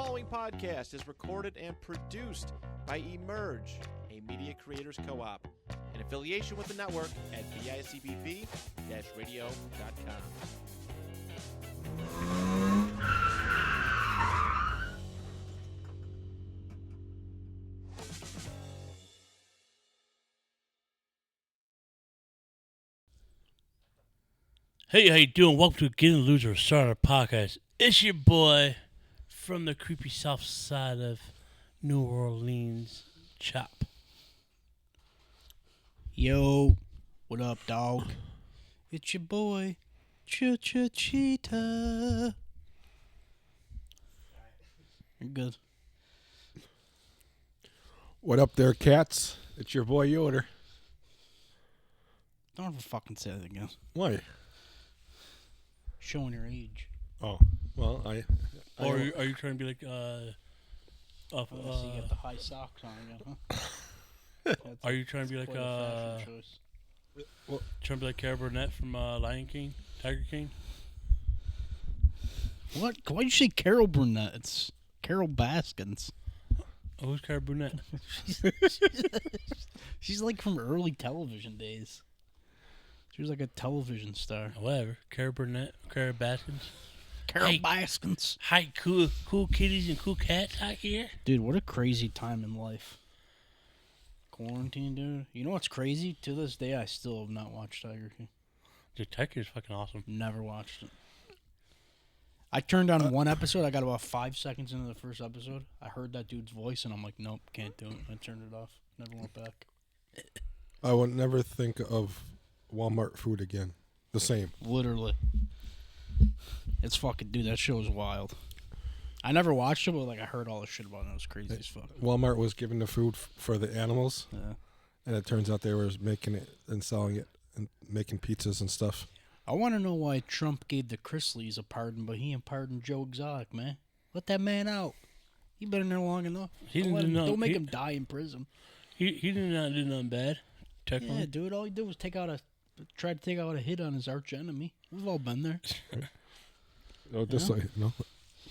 following podcast is recorded and produced by Emerge, a media creators co-op, in affiliation with the network at bicbp-radio.com. Hey, how you doing? Welcome to Getting Loser Starter Podcast. It's your boy from the creepy south side of New Orleans, Chop. Yo, what up, dog? It's your boy, Cheetah. You're good. What up there, cats? It's your boy Yoder. Don't ever fucking say that again. Why? Showing your age. Oh, well, Or are you trying to be like, So you got the high socks on again, huh? are you trying to be like, Quite a fashion choice. trying to be like Carol Burnett from Lion King, Tiger King? What? Why'd you say Carol Burnett? It's Carol Baskins. Oh, who's Carol Burnett? She's like from early television days. She was like a television star. Whatever. Carol Burnett, Carol Baskins. Carol Hey. Baskins. Hi, cool kitties and cool cats out here. Dude, what a crazy time in life. Quarantine, dude. You know what's crazy? To this day, I still have not watched Tiger King. Dude, Tiger King's fucking awesome. Never watched it. I turned on one episode. I got about 5 seconds into the first episode. I heard that dude's voice, and I'm like, nope, can't do it. I turned it off. Never went back. I would never think of Walmart food again. The same. Literally. It's fucking, dude, that show is wild. I never watched it, but like I heard all the shit about it. It was crazy as fuck. Walmart was giving the food for the animals, Yeah. and it turns out they were making it and selling it and making pizzas and stuff. I want to know why Trump gave the Chrisleys a pardon, but he ain't pardoned Joe Exotic, man. Let that man out. He been in there long enough. Don't make him die in prison. He did not do nothing bad, technically. Yeah, dude, all he did was try to take out a hit on his arch enemy. We've all been there. Oh, just like no.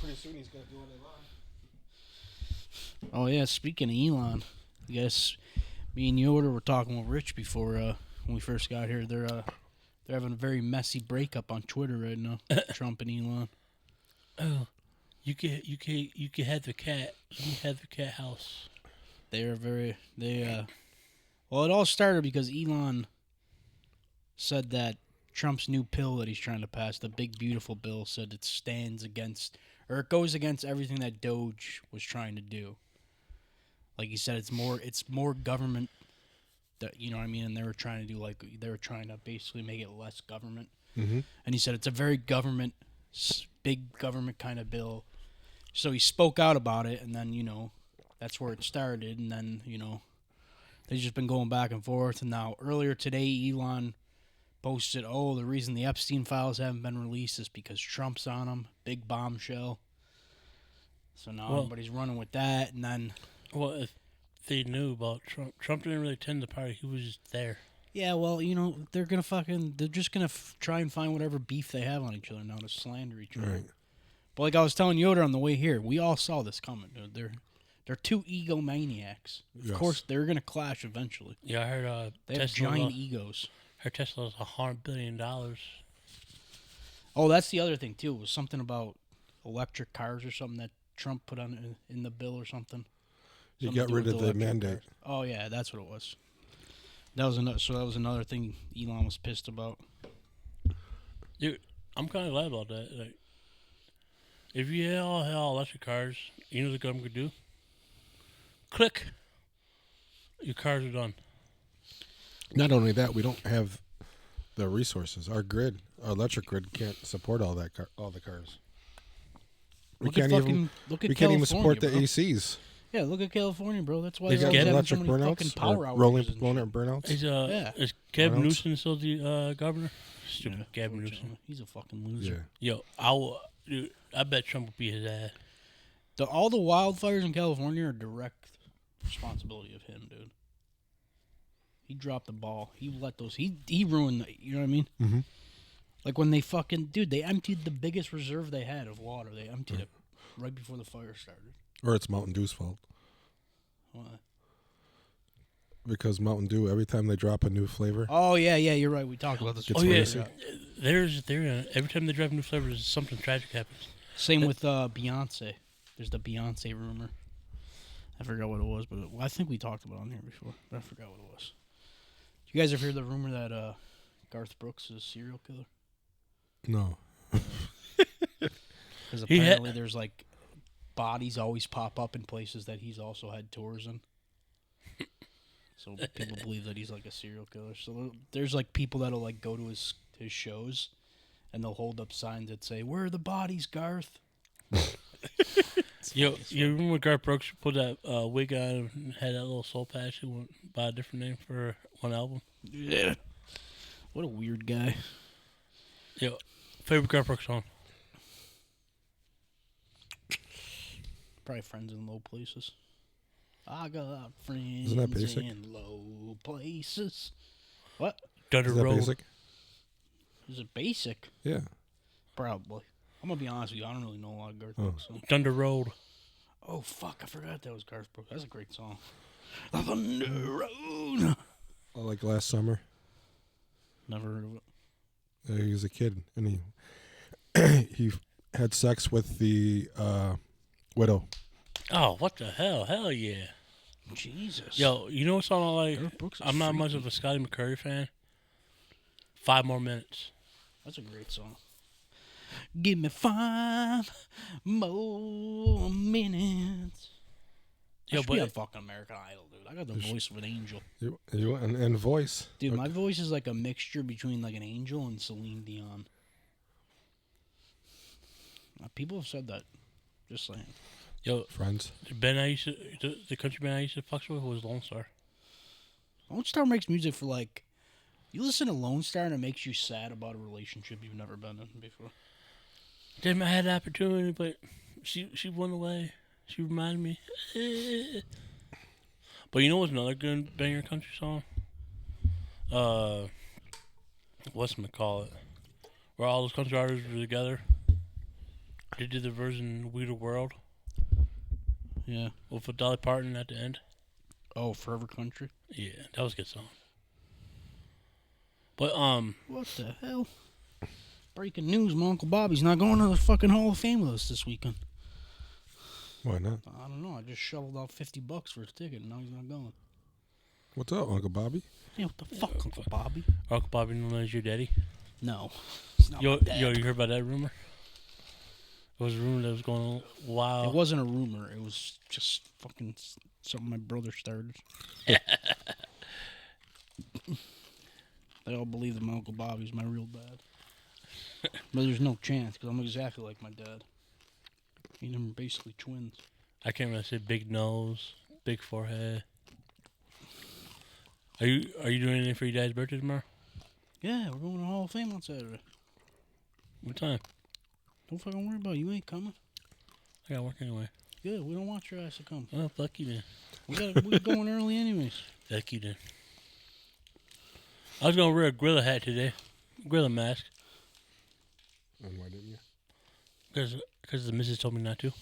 Pretty soon he's going to do what they want. Oh yeah, speaking of Elon, I guess me and Yoder were talking with Rich before when we first got here. They're having a very messy breakup on Twitter right now. Trump and Elon. Oh, you can have the cat. Let me have the cat house. Well, it all started because Elon said that Trump's new pill that he's trying to pass, the big beautiful bill, said it stands against, or it goes against everything that Doge was trying to do. Like he said, it's more government. That, you know what I mean? And they were trying to basically make it less government. Mm-hmm. And he said it's a very big government kind of bill. So he spoke out about it, and then, that's where it started. And then, they've just been going back and forth. And now earlier today, Elon posted, the reason the Epstein files haven't been released is because Trump's on them. Big bombshell. So now everybody's running with that. And then... Well, if they knew about Trump didn't really attend the party. He was just there. Yeah, well, they're just going to try and find whatever beef they have on each other now to slander each other. Right. But like I was telling Yoder on the way here, we all saw this coming, dude. They're two egomaniacs. Of course, they're going to clash eventually. Yeah, I heard They have Tesla, giant egos. her Tesla's $100 billion. Oh, that's the other thing, too. It was something about electric cars or something that Trump put on in the bill or something. You Something got to do rid with of the electric mandate. cars. Oh, yeah, that's what it was. That was another thing Elon was pissed about. Dude, I'm kind of glad about that. Like, if you all had all electric cars, you know what the government could do? Click. Your cars are done. Not only that, we don't have the resources. Our electric grid can't support all the cars. We can't even support the bro. ACs. Yeah, look at California, bro. That's why Is they're that having so electric many fucking burnouts? power Or outages. rolling and shit. burnouts? Is Gavin Burnouts? Newsom still the governor? Stupid Yeah, Gavin unfortunately. Newsom. He's a fucking loser. Yeah. Yo, dude, I bet Trump will beat his ass. All the wildfires in California are direct responsibility of him, dude. He dropped the ball. He let those. He ruined. You know what I mean? Mm-hmm. Like when they fucking they emptied the biggest reserve they had of water. They emptied it. right before the fire started. Or it's Mountain Dew's fault. Why? Because Mountain Dew, every time they drop a new flavor. Oh, yeah, you're right. We talked about this. It's yeah. racing. There's a theory on it. Every time they drop new flavors, something tragic happens. Same with Beyonce. There's the Beyonce rumor. I forgot what it was, but I think we talked about it on here before. But I forgot what it was. You guys ever hear the rumor that Garth Brooks is a serial killer? No. Because apparently there's like bodies always pop up in places that he's also had tours in. So people believe that he's like a serial killer. So there's like people that'll like go to his shows, and they'll hold up signs that say, "Where are the bodies, Garth?" You remember when Garth Brooks put that wig on and had that little soul patch and went by a different name for one album? Yeah. What a weird guy. Yo, favorite Garth Brooks song? Probably Friends in Low Places. I got friends Isn't that basic? in low places. What? Dunder Is that Road. basic? Is it basic? Yeah. Probably. I'm going to be honest with you. I don't really know a lot of Garth Brooks songs. Thunder Road. Oh, fuck. I forgot that was Garth Brooks. That's a great song. The Thunder Road. Like last summer. Never heard of it. He was a kid, and he had sex with the widow. Oh, what the hell? Hell yeah. Jesus. Yo, you know what song I like? Garth Brooks is I'm not freaky. much of a Scotty McCreery fan. 5 More Minutes. That's a great song. Give me 5 more minutes. Yo, I should be but on fucking American Idol, dude. I got the voice of an angel. And voice. Dude, my voice is like a mixture between like an angel and Celine Dion. People have said that. Just saying. yo, Friends. the country band I used to fuck with was Lone Star. Lone Star makes music for like, you listen to Lone Star and it makes you sad about a relationship you've never been in before. Damn, I had the opportunity, but she went away. She reminded me. But you know what's another good banger country song? Whatchamacallit? Where all those country artists were together. They did the version "We the World" Yeah. with Dolly Parton at the end. Oh, Forever Country? Yeah, that was a good song. But What the hell? Breaking news, my Uncle Bobby's not going to the fucking Hall of Fame with us this weekend. Why not? I don't know. I just shoveled out $50 for his ticket and now he's not going. What's up, Uncle Bobby? Yeah, what the fuck, Uncle Bobby? Uncle Bobby known as your daddy. No. It's not Yo, my dad. you heard about that rumor? It was a rumor that was going on. Wow. It wasn't a rumor. It was just fucking something my brother started. They all believe that my Uncle Bobby's my real dad. But there's no chance because I'm exactly like my dad. Me and him are basically twins. I can't really say big nose, big forehead. Are you doing anything for your dad's birthday tomorrow? Yeah, we're going to the Hall of Fame on Saturday. What time? Don't fucking worry about it. You ain't coming. I gotta work anyway. Good. We don't want your ass to come. Oh, fuck you then. We're going early anyways. Fuck you then. I was gonna wear a gorilla hat today, gorilla mask, And why didn't you? because the missus told me not to.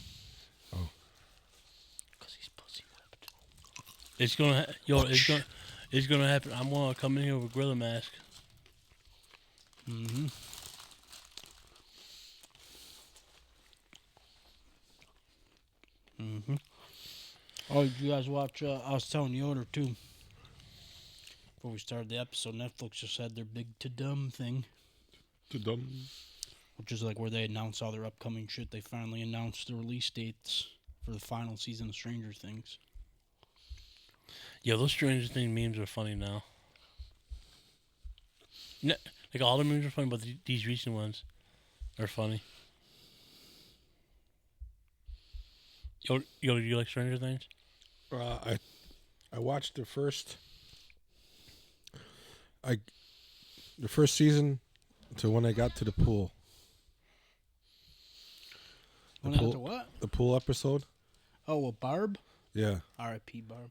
Oh. Because he's pussy whipped. It's gonna happen. I'm gonna come in here with a gorilla mask. Mm-hmm. Mm-hmm. Oh, did you guys watch? I was telling Yoder too. Before we started the episode, Netflix just had their big to dumb thing, which is like where they announce all their upcoming shit. They finally announced the release dates for the final season of Stranger Things. Yeah, those Stranger Things memes are funny now. Like all the memes are funny, but these recent ones are funny. Yo, do you like Stranger Things? I watched the first season to when I got to the pool. When I got to what? The pool episode. Oh, well, Barb? Yeah. R.I.P. Barb.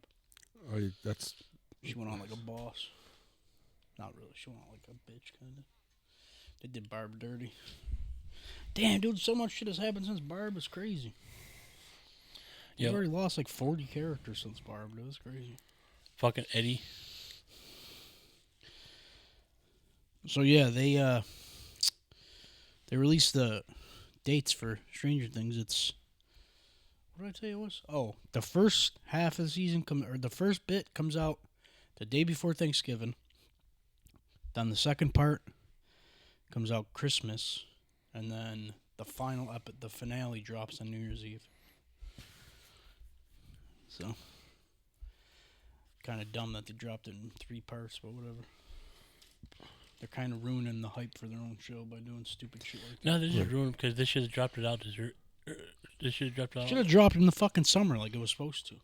That's She went on like a boss. Not really. She went on like a bitch, kind of. They did Barb dirty. Damn, dude, so much shit has happened since Barb. It's crazy. They've already lost like 40 characters since Barb. It was crazy. Fucking Eddie. So yeah, they released the dates for Stranger Things. It's what did I tell you it was? Oh, the first half of the season the first bit comes out the day before Thanksgiving. Then the second part comes out Christmas, and then the the finale drops on New Year's Eve. So kind of dumb that they dropped it in 3 parts, but whatever. They're kind of ruining the hype for their own show by doing stupid shit like that. No, they just ruined because they should have dropped it out. They should have dropped it out. Should have dropped in the fucking summer like it was supposed to.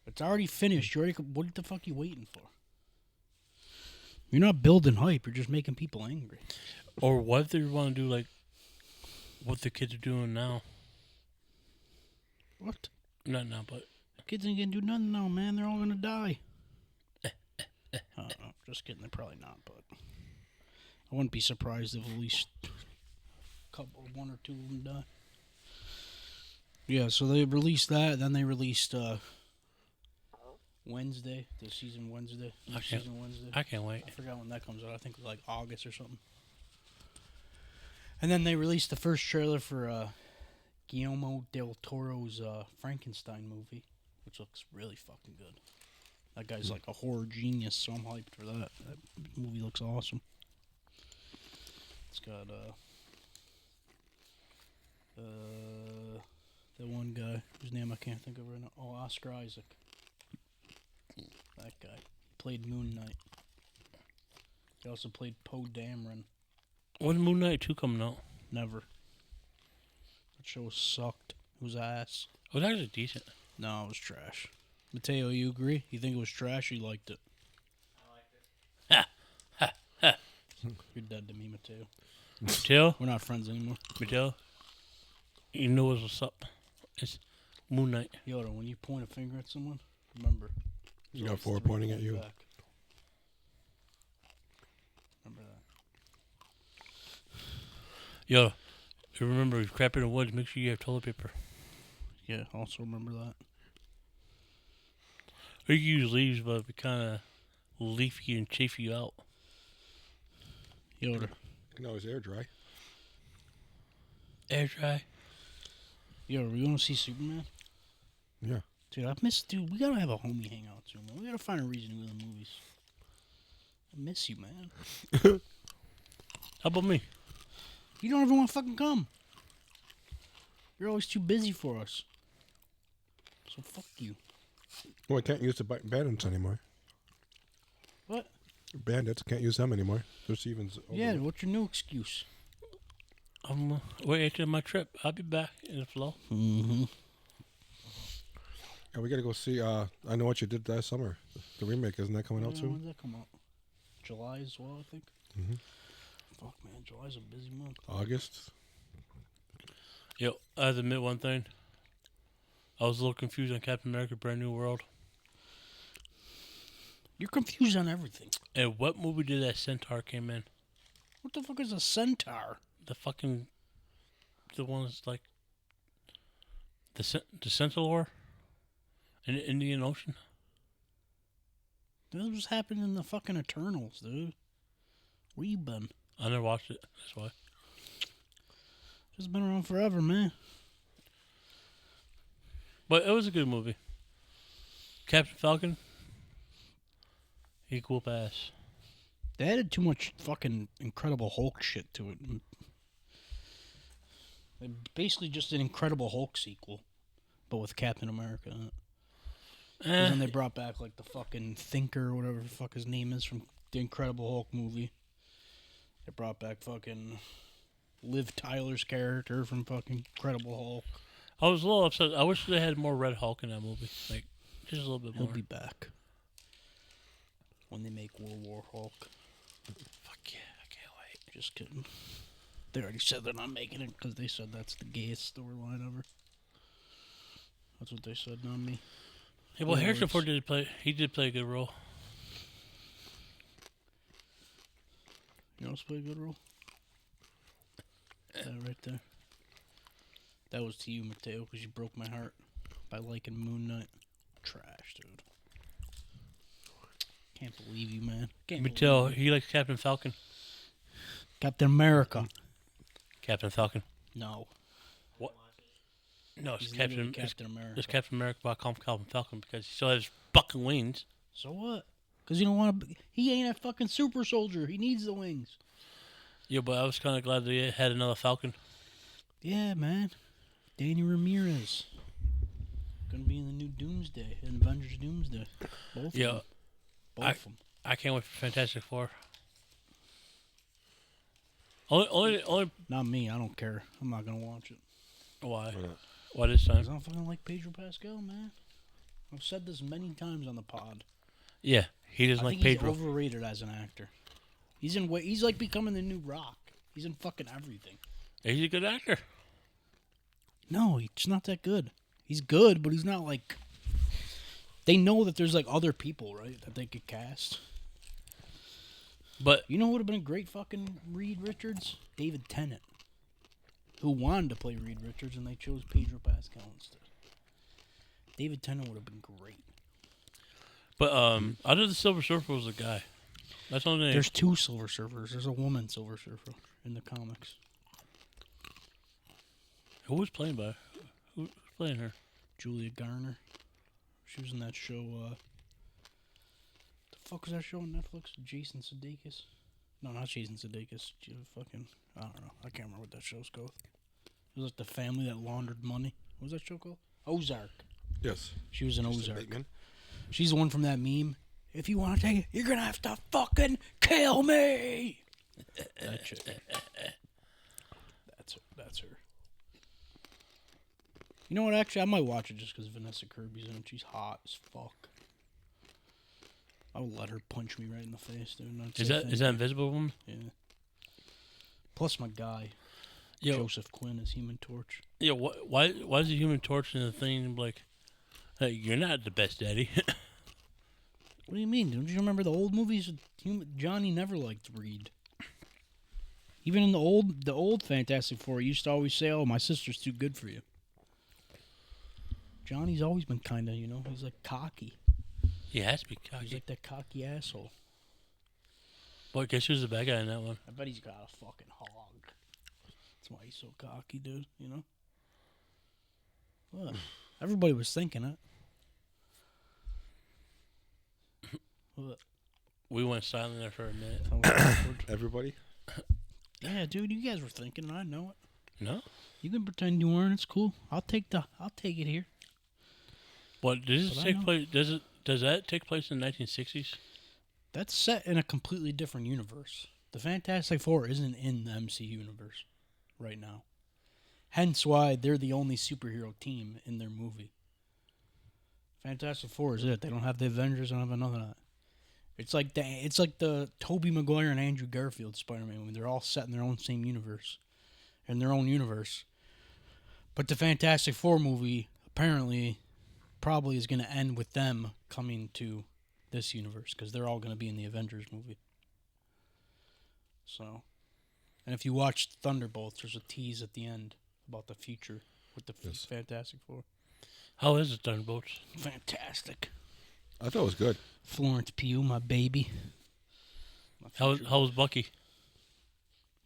It's already finished. What the fuck are you waiting for? You're not building hype. You're just making people angry. Or what if they want to do like what the kids are doing now? What? Not now, but Kids ain't gonna do nothing now, man. They're all gonna die. Just kidding. They're probably not, but I wouldn't be surprised if at least one or two of them die. Yeah, so they released that. Then they released Wednesday, the season Wednesday. Season Wednesday. I can't wait. I forgot when that comes out. I think it was like August or something. And then they released the first trailer for Guillermo del Toro's Frankenstein movie, which looks really fucking good. That guy's like a horror genius, so I'm hyped for that. That movie looks awesome. It's got that one guy whose name I can't think of right now. Oh, Oscar Isaac. That guy played Moon Knight. He also played Poe Dameron. When Moon Knight 2 coming out? Never. That show sucked. It was ass. It was actually decent. No, it was trash. Mateo, you agree? You think it was trash? Or you liked it? I liked it. You're dead to me, Mateo. Mateo? We're not friends anymore. Mateo? You know what's up. It's Moon Knight. Yoda, when you point a finger at someone, remember. You got 4 pointing at you. Back. Remember that. Yo, remember, if you crap in the woods, make sure you have toilet paper. Yeah, also remember that. Or you can use leaves, but it'd be kind of leafy and chafe you out. Yoda. You can always air dry. Air dry. Yo, we gonna see Superman? Yeah. Dude, we gotta have a homie hangout soon, man. We gotta find a reason to go to the movies. I miss you, man. How about me? You don't ever want to fucking come. You're always too busy for us. So fuck you. Well, I can't use the bandits anymore. What? Bandits, can't use them anymore. Their season's over. Yeah, what's your new excuse? I'm waiting till my trip. I'll be back in the flow. Mm-hmm. Yeah, we gotta go see I Know What You Did Last Summer. The remake, isn't that coming out soon? When's that come out? July as well, I think. Mm-hmm. Fuck, man, July's a busy month. August. Yo, I have to admit one thing. I was a little confused on Captain America Brand New World. You're confused on everything. And what movie did that centaur came in? What the fuck is a centaur? The one that's like the centaur in the Indian Ocean. This was happening in the fucking Eternals, dude. Where you been? I never watched it. That's why. It's been around forever, man. But it was a good movie. Captain Falcon. Equal pass. They added too much fucking Incredible Hulk shit to it. They basically just an Incredible Hulk sequel, but with Captain America in it. And then they brought back like the fucking Thinker or whatever the fuck his name is from the Incredible Hulk movie. They brought back fucking Liv Tyler's character from fucking Incredible Hulk. I was a little upset. I wish they had more Red Hulk in that movie. Like, just a little bit more. He'll be back when they make World War Hulk. Fuck yeah, I can't wait. Just kidding. They already said they're not making it because they said that's the gayest storyline ever. That's what they said, not me. Yeah, well, Yeah, Harrison it's- Ford did play a good role. You also play a good role? That right there. That was to you, Mateo, because you broke my heart by liking Moon Knight. Trash, dude. Can't believe you, man. Mateo, he likes Captain Falcon. Captain America. Captain Falcon. No. What? No, it's He's Captain America. It's Captain America, but I call him Captain Falcon because he still has fucking wings. So what? Because you don't want to... He ain't a fucking super soldier. He needs the wings. Yeah, but I was kind of glad they had another Falcon. Yeah, man. Danny Ramirez. Gonna be in the new Doomsday. In Avengers Doomsday. Both of them. Both of them. I can't wait for Fantastic Four. Only. Not me. I don't care. I'm not gonna watch it. Why? Why this time? Because I don't fucking like Pedro Pascal, man. I've said this many times on the pod. Yeah, he doesn't like Pedro. He's overrated as an actor. He's like becoming the new Rock. He's in fucking everything. He's a good actor. No, he's not that good. He's good, but he's not like... They know that there's like other people, right, that they could cast. But you know who would have been a great fucking Reed Richards? David Tennant. Who wanted to play Reed Richards, and they chose Pedro Pascal instead. David Tennant would have been great. But out of the Silver Surfer was a guy. That's all. There's two Silver Surfers. There's a woman Silver Surfer in the comics. Who was playing by? Who's playing her? Julia Garner. She was in that show. The fuck was that show on Netflix? Jason Sudeikis. No, not Jason Sudeikis. Fucking, I don't know. I can't remember what that show's called. It was like the family that laundered money. What was that show called? Ozark. Yes. She was in Ozark. Bateman. She's the one from that meme. If you want to take it, you're gonna have to fucking kill me. That chick. That's her. You know what? Actually, I might watch it just because Vanessa Kirby's in it. She's hot as fuck. I would let her punch me right in the face, dude. Is that Invisible Woman? Yeah. Plus my guy, Joseph Quinn, is Human Torch. Yeah. Why is the Human Torch in the thing like, hey, you're not the best, Daddy? What do you mean? Don't you remember the old movies? Johnny never liked Reed. Even in the old Fantastic Four, he used to always say, "Oh, my sister's too good for you." Johnny's always been kind of, he's like cocky. He has to be cocky. He's like that cocky asshole. Boy, guess who's the bad guy in that one? I bet he's got a fucking hog. That's why he's so cocky, dude. What? Everybody was thinking it. What? We went silent there for a minute. Everybody? Yeah, dude, you guys were thinking, and I know it. No? You can pretend you weren't. It's cool. I'll take it here. What does it take place? Does that take place in the 1960s? That's set in a completely different universe. The Fantastic Four isn't in the MC universe right now. Hence why they're the only superhero team in their movie. Fantastic Four is it. They don't have the Avengers. They don't have none of that. It's like the Tobey Maguire and Andrew Garfield Spider-Man movie. They're all set in their own same universe, in their own universe. But the Fantastic Four movie apparently probably is going to end with them coming to this universe because they're all going to be in the Avengers movie. So, and if you watch Thunderbolts, there's a tease at the end about the future with the Fantastic Four. How is it, Thunderbolts? Fantastic. I thought it was good. Florence Pugh, my baby. How was Bucky?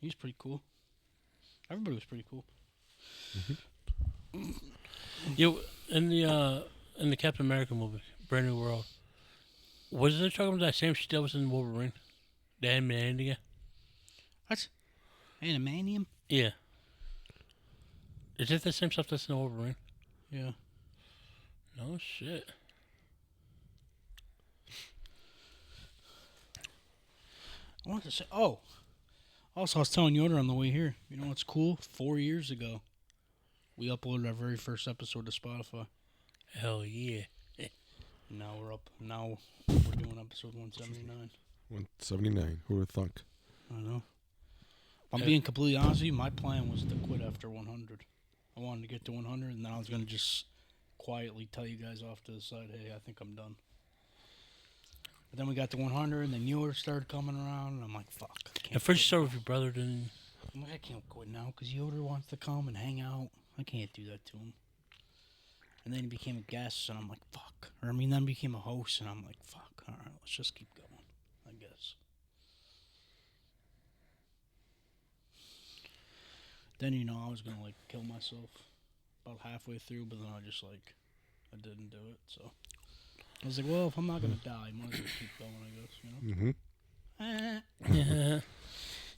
He's pretty cool. Everybody was pretty cool. Mm-hmm. In the Captain America movie, Brand New World, was they talking about that same shit that was in Wolverine? The Adamantium? What? Adamantium? Yeah. Is it the same stuff that's in Wolverine? Yeah. No shit. I want to say, also I was telling Yoda on the way here, you know what's cool? 4 years ago, we uploaded our very first episode to Spotify. Hell yeah. Now we're doing episode 179. 179. Who would have thunk? I know. I'm being completely honest with you, my plan was to quit after 100. I wanted to get to 100, and then I was going to just quietly tell you guys off to the side, hey, I think I'm done. But then we got to 100, and then Yoda started coming around, and I'm like, fuck. At first you started with your brother, then... I'm like, I can't quit now, because Yoda wants to come and hang out. I can't do that to him. And then he became a guest, and I'm like, fuck. Then became a host, and I'm like, fuck. All right, let's just keep going, I guess. Then, I was going to, kill myself about halfway through, but then I didn't do it, so. I was like, well, if I'm not going to die, I might as well keep going, I guess,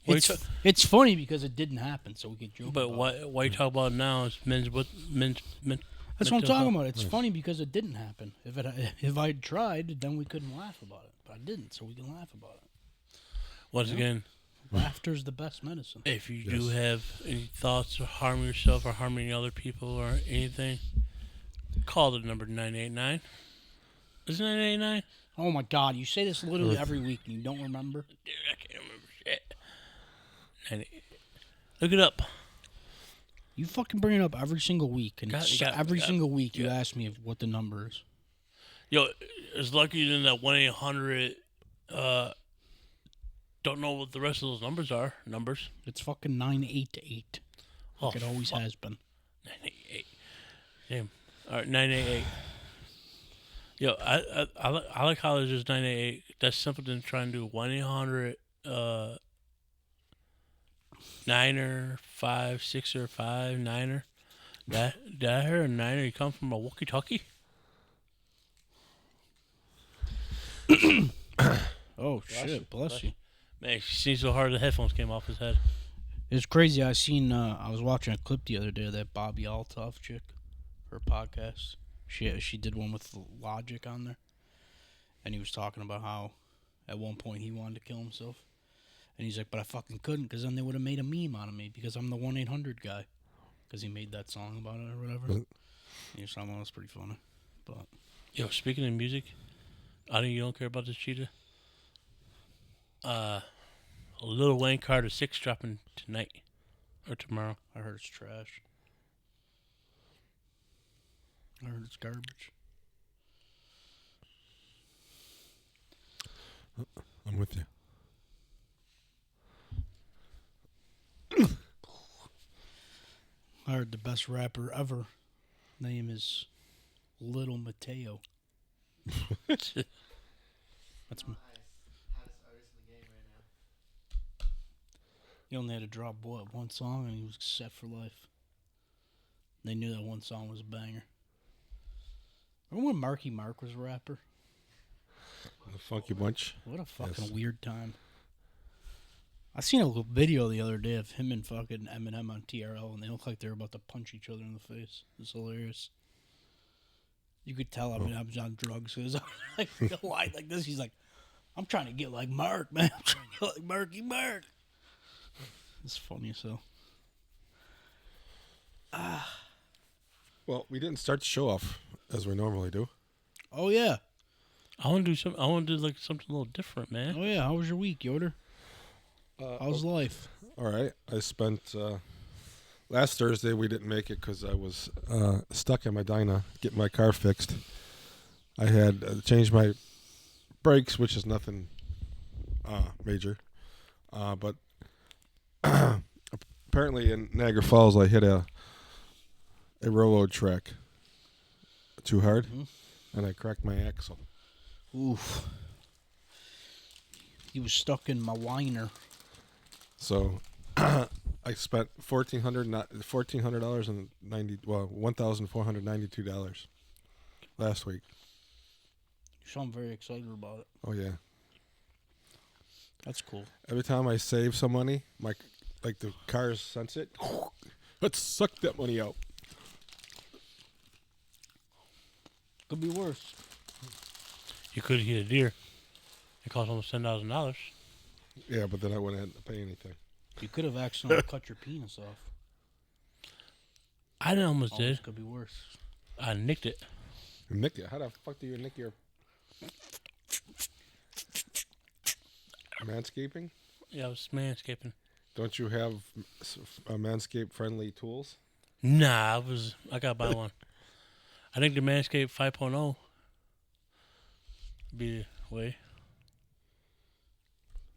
Mm-hmm. It's funny because it didn't happen, so we could joke but about it. why you talk about it now is men's. That's what I'm talking about. It's funny because it didn't happen. If I'd tried, then we couldn't laugh about it. But I didn't, so we can laugh about it. Once again, laughter's the best medicine. If you do have any thoughts of harming yourself or harming other people or anything, call the number 989. Is it 989? Oh my God! You say this literally every week, and you don't remember. Dude, I can't remember shit. 988. Look it up. You fucking bring it up every single week, and every single week you ask me what the number is. Yo, it's lucky than that 1-800. Don't know what the rest of those numbers are. Numbers. It's fucking 988. Like it always has been. 988. Damn. All right, 988. Yo, I like how there's just 988. That's simple than trying to do 1-800 9er 5 6 or 5 9er. Did I hear a 9er? You come from a walkie-talkie? Oh shit! Bless you. Man, she sneezed so hard the headphones came off his head. It's crazy. I was watching a clip the other day of that Bobby Altoff chick, her podcast. She did one with Logic on there, and he was talking about how at one point he wanted to kill himself, and he's like, but I fucking couldn't because then they would have made a meme out of me because I'm the 1-800 guy, because he made that song about it or whatever. You thought that was pretty funny, but yo, speaking of music, I know you don't care about this, Cheetah. Lil Wayne Carter 6 dropping tonight or tomorrow. I heard it's trash. I heard it's garbage. I'm with you. I heard the best rapper ever. Name is Little Mateo. That's my. He only had to drop one song and he was set for life. They knew that one song was a banger. Remember when Marky Mark was a rapper? The Funky Bunch. What a fucking weird time. I seen a little video the other day of him and fucking Eminem on TRL, and they look like they're about to punch each other in the face. It's hilarious. You could tell Eminem's on drugs. Cause like line like this, he's like, "I'm trying to get like Mark, man. I'm trying to get like Marky Mark." It's funny as hell. Well, we didn't start the show off as we normally do. Oh yeah. I want to do something. I want to do like something a little different, man. Oh yeah. How was your week, Yoder? How's life? All right. I spent last Thursday. We didn't make it because I was stuck in Medina getting my car fixed. I had changed my brakes, which is nothing major, but apparently in Niagara Falls I hit a railroad track too hard, and I cracked my axle. Oof. He was stuck in my whiner. So I spent $1,492 last week. You sound very excited about it. Oh yeah. That's cool. Every time I save some money, the cars sense it. Let's suck that money out. Could be worse. You could hit a deer. It cost almost $10,000. Yeah, but then I wouldn't have to pay anything. You could have accidentally cut your penis off. I almost did. Could be worse. I nicked it. You nicked it? How the fuck do you nick your manscaping? Yeah, I was manscaping. Don't you have manscape-friendly tools? Nah, I gotta buy one. I think the Manscaped 5.0 be the way.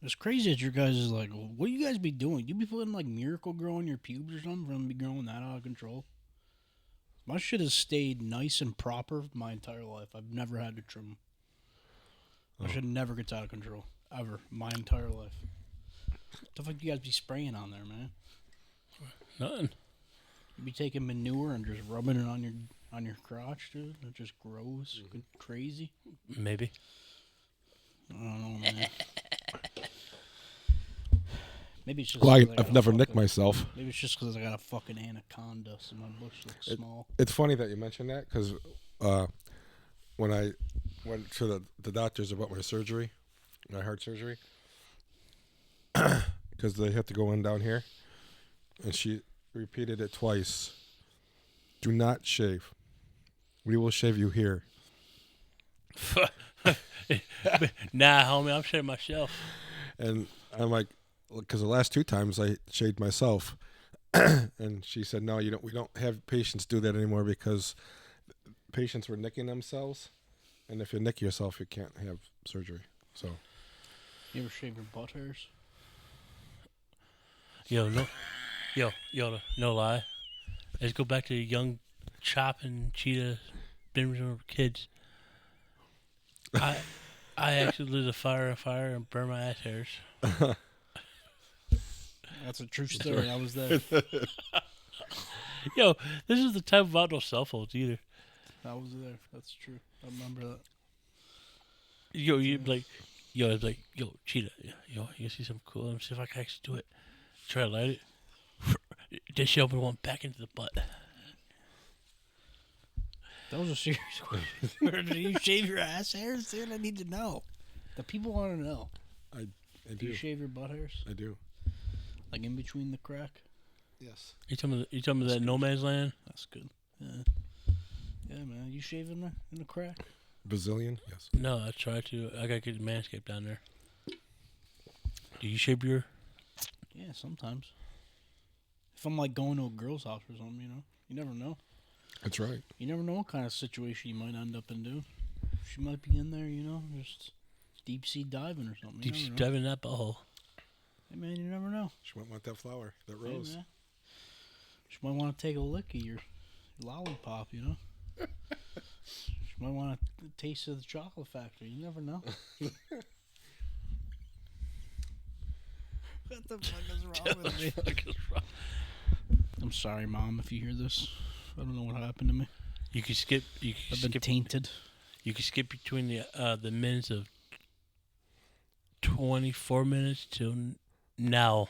It's crazy that your guys is like, what do you guys be doing? You be putting like Miracle Grow on your pubes or something for them to be growing that out of control? My shit has stayed nice and proper my entire life. I've never had to trim. My shit never gets out of control. Ever. My entire life. What the fuck you guys be spraying on there, man? Nothing. You be taking manure and just rubbing it on your crotch, dude? It just grows crazy? Maybe. I don't know, man. Maybe it's just Well, 'cause I got I've a never nicked fucking- myself. Maybe it's just because I got a fucking anaconda, so my bush looks small. It's funny that you mentioned that because when I went to the doctors about my surgery, my heart surgery, because they have to go in down here, and she repeated it twice. Do not shave. We will shave you here. Nah, homie, I'm shaving myself. And I'm like, because the last 2 times I shaved myself, and she said, no, you don't. We don't have patients do that anymore because patients were nicking themselves, and if you nick yourself, you can't have surgery. So, You ever shave your butt hairs? No lie. Let's go back to young chopping cheetah bingers when we were kids. I actually lit a fire and burned my ass hairs. That's a true story. I was there. Yo, this is the time without no cell phones either. I was there. That's true. I remember that. Yo, it's like, yo, cheetah, yo, you see something cool? Let me see if I can actually do it. Try to light it. This shit open one back into the butt. That was a serious question. Do you shave your ass hairs, dude? I need to know. The people want to know. I Do do. you shave your butt hairs? I do. Like in between the crack? Yes. You talking about that no man's land? That's good. Yeah. Yeah, man. You shave in the crack? Bazillion? Yes. No, I try to. I gotta get the Manscaped down there. Do you shave your? Yeah, sometimes. If I'm like going to a girl's house or something, you know? You never know. That's right. You never know what kind of situation you might end up in, dude. She might be in there, you know, just deep sea diving or something. You Deep sea never know. diving that butthole. Hey, man, you never know. She might want that flower, that Hey, rose. man. She might want to take a lick of your lollipop, you know? She might want a taste of the chocolate factory. You never know. What the fuck is wrong with me? I'm sorry, Mom, if you hear this. I don't know what happened to me. You can skip. I've been tainted. You can skip between the minutes of 24 minutes till now.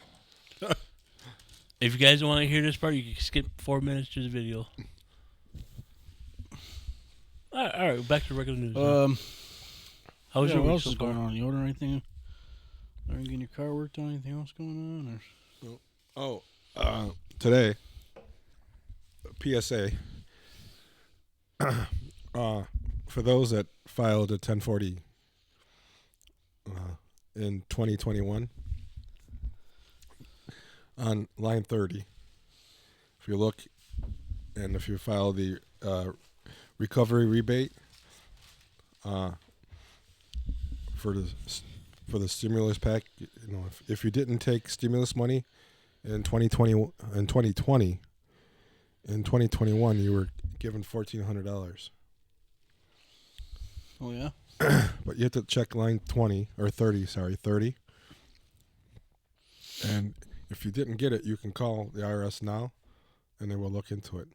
If you guys want to hear this part, you can skip 4 minutes to the video. All right, back to regular news. How was Yeah, your what week else so is far? going on? You order anything? Are you getting your car worked on? Anything else going on? Or Today, PSA. For those that filed a 1040 in 2021, on line 30, if you look and if you file the recovery rebate for the stimulus pack, you know, if you didn't take stimulus money in 2020, in 2021 you were given $1,400. Oh, yeah? But you have to check line 30. And if you didn't get it, you can call the IRS now, and they will look into it.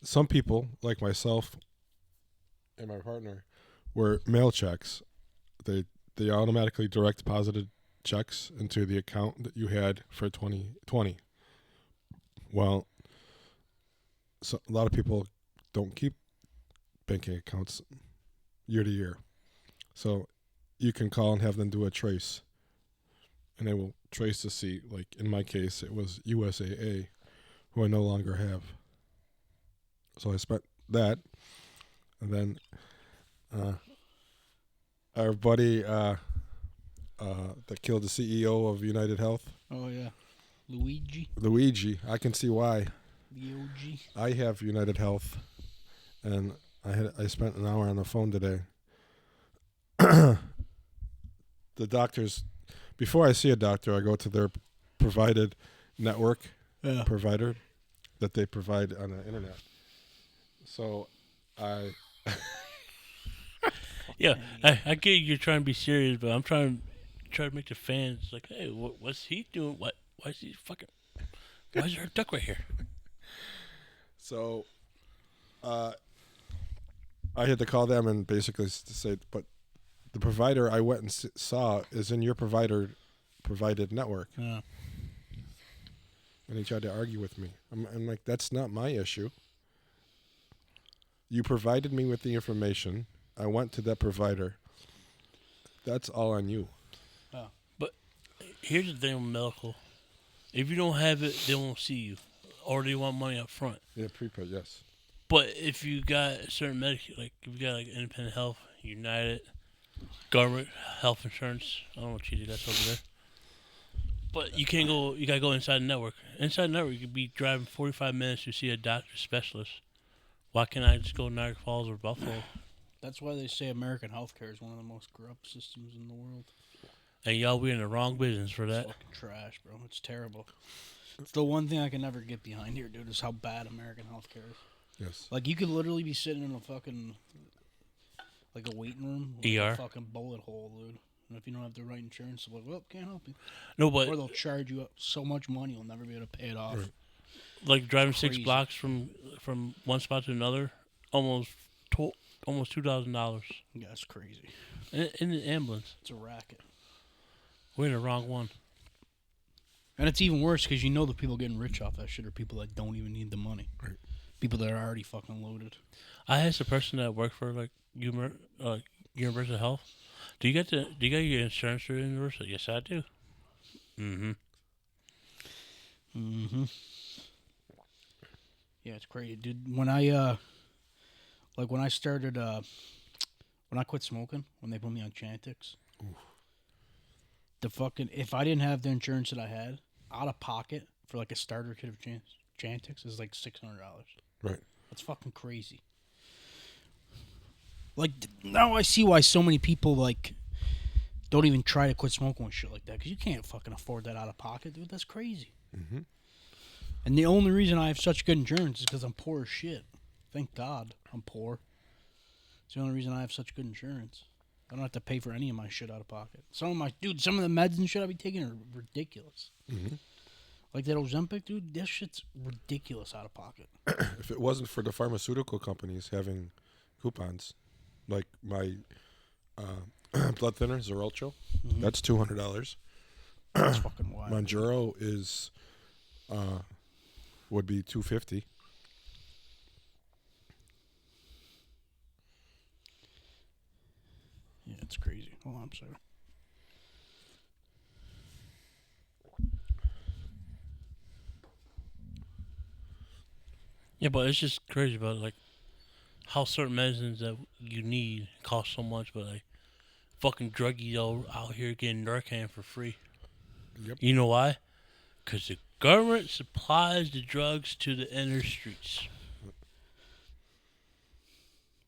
Some people, like myself and my partner, were mail checks. They automatically direct deposited checks into the account that you had for 2020. Well, so a lot of people don't keep banking accounts year to year. So you can call and have them do a trace. And they will trace to see, like in my case, it was USAA, who I no longer have. So I spent that. And then our buddy that killed the CEO of United Health, Oh, yeah. Luigi, I can see why. The OG. I have United Health, and I spent an hour on the phone today. The doctors, before I see a doctor, I go to their provided network Yeah. provider that they provide on the internet. So I Yeah, I get you're trying to be serious, but I'm trying to make the fans like, hey, what's he doing? Why is he fucking? Why is there a duck right here? so I had to call them and basically say, but the provider I went and saw is in your provided network. Yeah. And he tried to argue with me. I'm like, that's not my issue. You provided me with the information. I went to that provider. That's all on you. But here's the thing with medical: if you don't have it, they won't see you, or they want money up front. Yeah, prepaid, yes. But if you got certain medical, like if you got like independent health, United, government health insurance, I don't know what you got over there. But you can't go. You gotta go inside the network. Inside the network, you could be driving 45 minutes to see a doctor specialist. Why can't I just go to Niagara Falls or Buffalo? That's why they say American healthcare is one of the most corrupt systems in the world. And y'all, we're in the wrong business for that. It's fucking trash, bro. It's terrible. It's the one thing I can never get behind here, dude, is how bad American healthcare is. Yes. Like, you could literally be sitting in a fucking, like a waiting room with ER. a fucking bullet hole, dude. And if you don't have the right insurance, they're like, well, can't help you. No, but Or they'll charge you so much money, you'll never be able to pay it off. Right. like driving 6 Crazy. blocks from one spot to another, almost $2,000 Yeah, that's crazy. in the ambulance. It's a racket. We're in the wrong one. And it's even worse because you know the people getting rich off that shit are people that don't even need the money. Right. People that are already fucking loaded. I asked a person that worked for like Universal Health. Do you get your insurance through Universal? Yes, I do. Mm-hmm. Mm-hmm. Yeah, it's crazy, dude. When I when I started when I quit smoking, when they put me on Chantix, the fucking if I didn't have the insurance that I had, out of pocket for like a starter kit of Chantix is like $600. Right. That's fucking crazy. Like now I see why so many people like don't even try to quit smoking and shit like that, because you can't fucking afford that out of pocket, dude. That's crazy. Mm-hmm. And the only reason I have such good insurance is because I'm poor as shit. Thank God I'm poor. It's the only reason I have such good insurance. I don't have to pay for any of my shit out of pocket. Some of the meds and shit I be taking are ridiculous. Mm-hmm. Like that Ozempic, dude, that shit's ridiculous out of pocket. If it wasn't for the pharmaceutical companies having coupons, like my blood thinner Xarelto, that's $200. That's fucking wild. Monjuro is would be $250. Yeah, it's crazy. Hold on, I'm sorry. Yeah, but it's just crazy about like how certain medicines that you need cost so much, but like fucking druggies out here getting Narcan for free. Yep. You know why? Because the government supplies the drugs to the inner streets.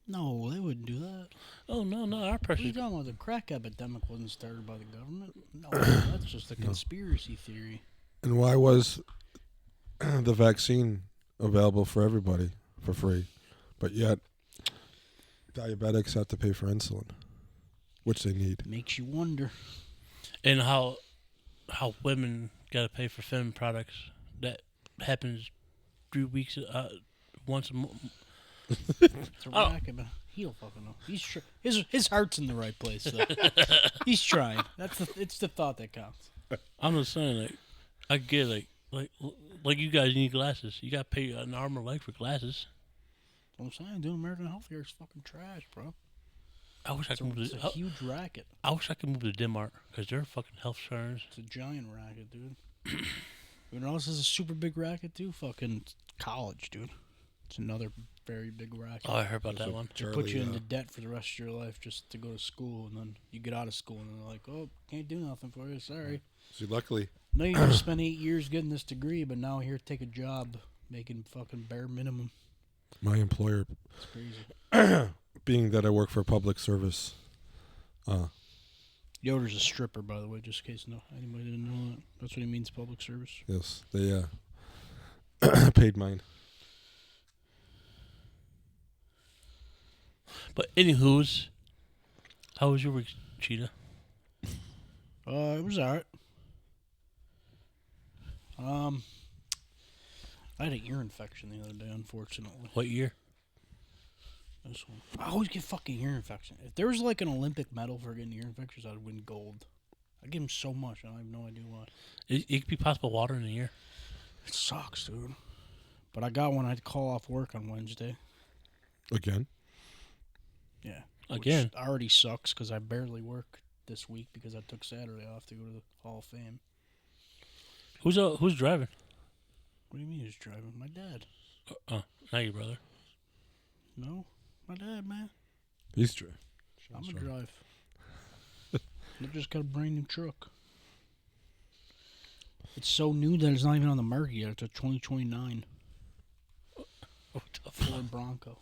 No, they wouldn't do that. Oh no, our What are you person. talking about? The crack epidemic wasn't started by the government. No, that's just a conspiracy theory. And why was the vaccine available for everybody for free, but yet diabetics have to pay for insulin, which they need? Makes you wonder. And how women got to pay for feminine products. That happens 3 weeks, once a month. It's a racket, but he don't fucking know. His heart's in the right place, though. He's trying. It's the thought that counts. I'm just saying, like, I get like you guys need glasses. You got to pay an arm and a leg for glasses. That's what I'm saying, dude. American healthcare is fucking trash, bro. I wish I could move It's to. a huge racket. I wish I could move to Denmark because their fucking health insurance. It's a giant racket, dude. You know, this is a super big racket, too. Fucking college, dude. It's another very big racket. Oh, I heard about That's that what one. They put you Charlie, into debt for the rest of your life just to go to school, and then you get out of school, and they're like, "Oh, can't do nothing for you. Sorry." See, luckily, No, you just spent 8 years getting this degree, but now here, take a job making fucking bare minimum. my employer, It's crazy. being that I work for public service, Yoder's a stripper, by the way, just in case anybody didn't know that. That's what he means, public service. yes, they paid mine. But anywho's, how was your week, Cheetah? It was alright. I had an ear infection the other day, unfortunately. What year? This one. I always get fucking ear infection. If there was like an Olympic medal for getting ear infections, I'd win gold. I give him so much, I have no idea why. It could be possible water in the ear. It sucks, dude. But I got one. I had to call off work on Wednesday. Again? Yeah. Again? Which already sucks because I barely work this week because I took Saturday off to go to the Hall of Fame. Who's driving? What do you mean who's driving? My dad. Not your brother. No, my dad, man. He's true. I'm gonna drive. I just got a brand new truck. It's so new that it's not even on the market yet. It's a 2029 Ford Bronco.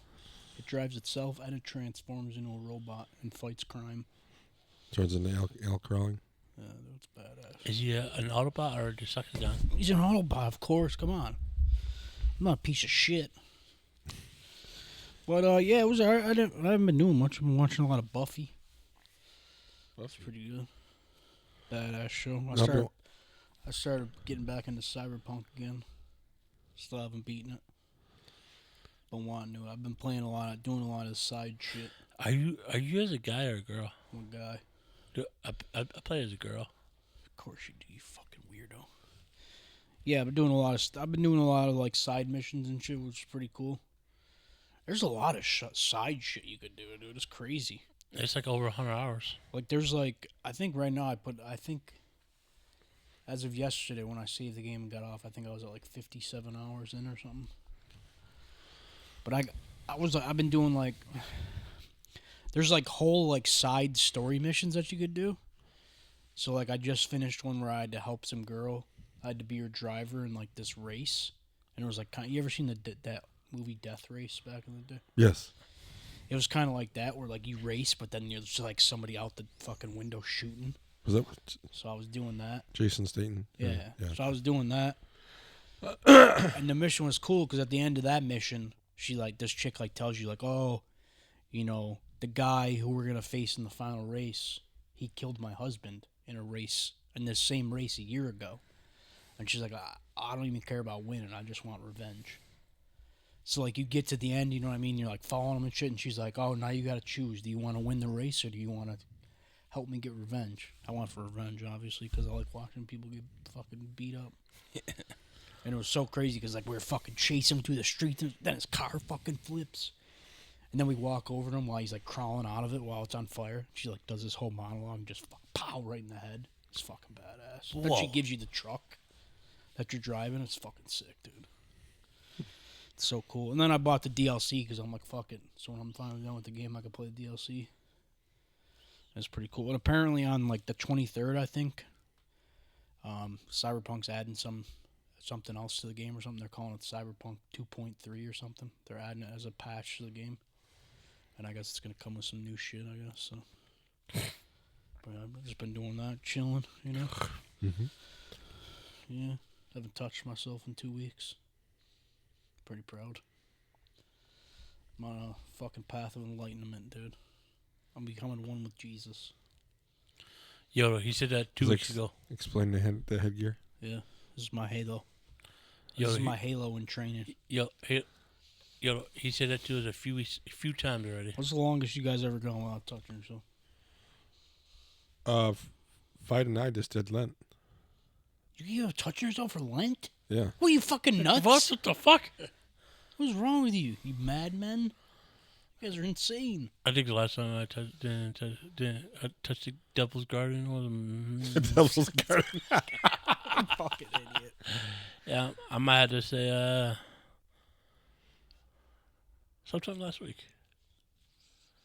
It drives itself and it transforms into a robot and fights crime. Turns into elk crawling. Yeah, that's badass. Is he an Autobot or just sucks it down? He's an Autobot, of course. Come on. I'm not a piece of shit. But, yeah, it was alright. I haven't been doing much. I've been watching a lot of Buffy. That's pretty good. Badass show. I started getting back into Cyberpunk again. Still haven't beaten it. But wanting to. I've been playing doing a lot of side shit. Are you as a guy or a girl? I'm a guy. I play as a girl. Of course you do, you fucking weirdo. Yeah, I've been doing a lot of like side missions and shit, which is pretty cool. There's a lot of side shit you could do, dude. It's crazy. It's like over 100 hours. Like there's like, I think right now as of yesterday when I saved the game and got off, I think I was at like 57 hours in or something. But I've been doing like, there's like whole like side story missions that you could do. So like I just finished one where I had to help some girl. I had to be her driver in like this race, and it was like you ever seen that movie Death Race back in the day? Yes. It was kind of like that where like you race, but then there's like somebody out the fucking window shooting. Was that what So I was doing that. Jason Statham? Yeah. Yeah. So I was doing that, and the mission was cool because at the end of that mission, this chick tells you like, oh, you know, the guy who we're gonna face in the final race, he killed my husband in this same race a year ago, and she's like, I don't even care about winning, I just want revenge. So like you get to the end, you know what I mean? You're like following him and shit, and she's like, oh, now you gotta choose. Do you want to win the race or do you want to help me get revenge? I want for revenge, obviously, because I like watching people get fucking beat up. And it was so crazy because like we were fucking chasing him through the streets, and then his car fucking flips. And then we walk over to him while he's like crawling out of it while it's on fire. She like does this whole monologue and just pow right in the head. It's fucking badass. Then she gives you the truck that you're driving. It's fucking sick, dude. It's so cool. And then I bought the DLC because I'm like, fuck it. So when I'm finally done with the game, I can play the DLC. It's pretty cool. And apparently on like the 23rd, I think, Cyberpunk's adding something else to the game or something. They're calling it Cyberpunk 2.3 or something. They're adding it as a patch to the game. And I guess it's going to come with some new shit, I guess. So, but I've just been doing that, chilling, you know? Mm-hmm. Yeah. Haven't touched myself in 2 weeks. Pretty proud. I'm on a fucking path of enlightenment, dude. I'm becoming one with Jesus. Yo, he said that 2 weeks ago. Explain the headgear. Yeah. This is my halo. This is my halo in training. Yo, he said that to us a few times already. What's the longest you guys ever gone without touching yourself? Fight and I just did Lent. You have touching yourself for Lent? Yeah. What, you fucking nuts? What the fuck? What's wrong with you? You madmen? You guys are insane. I think the last time I touched the Devil's Garden was The Devil's Garden. Fucking idiot. Yeah, I might have to say sometime last week.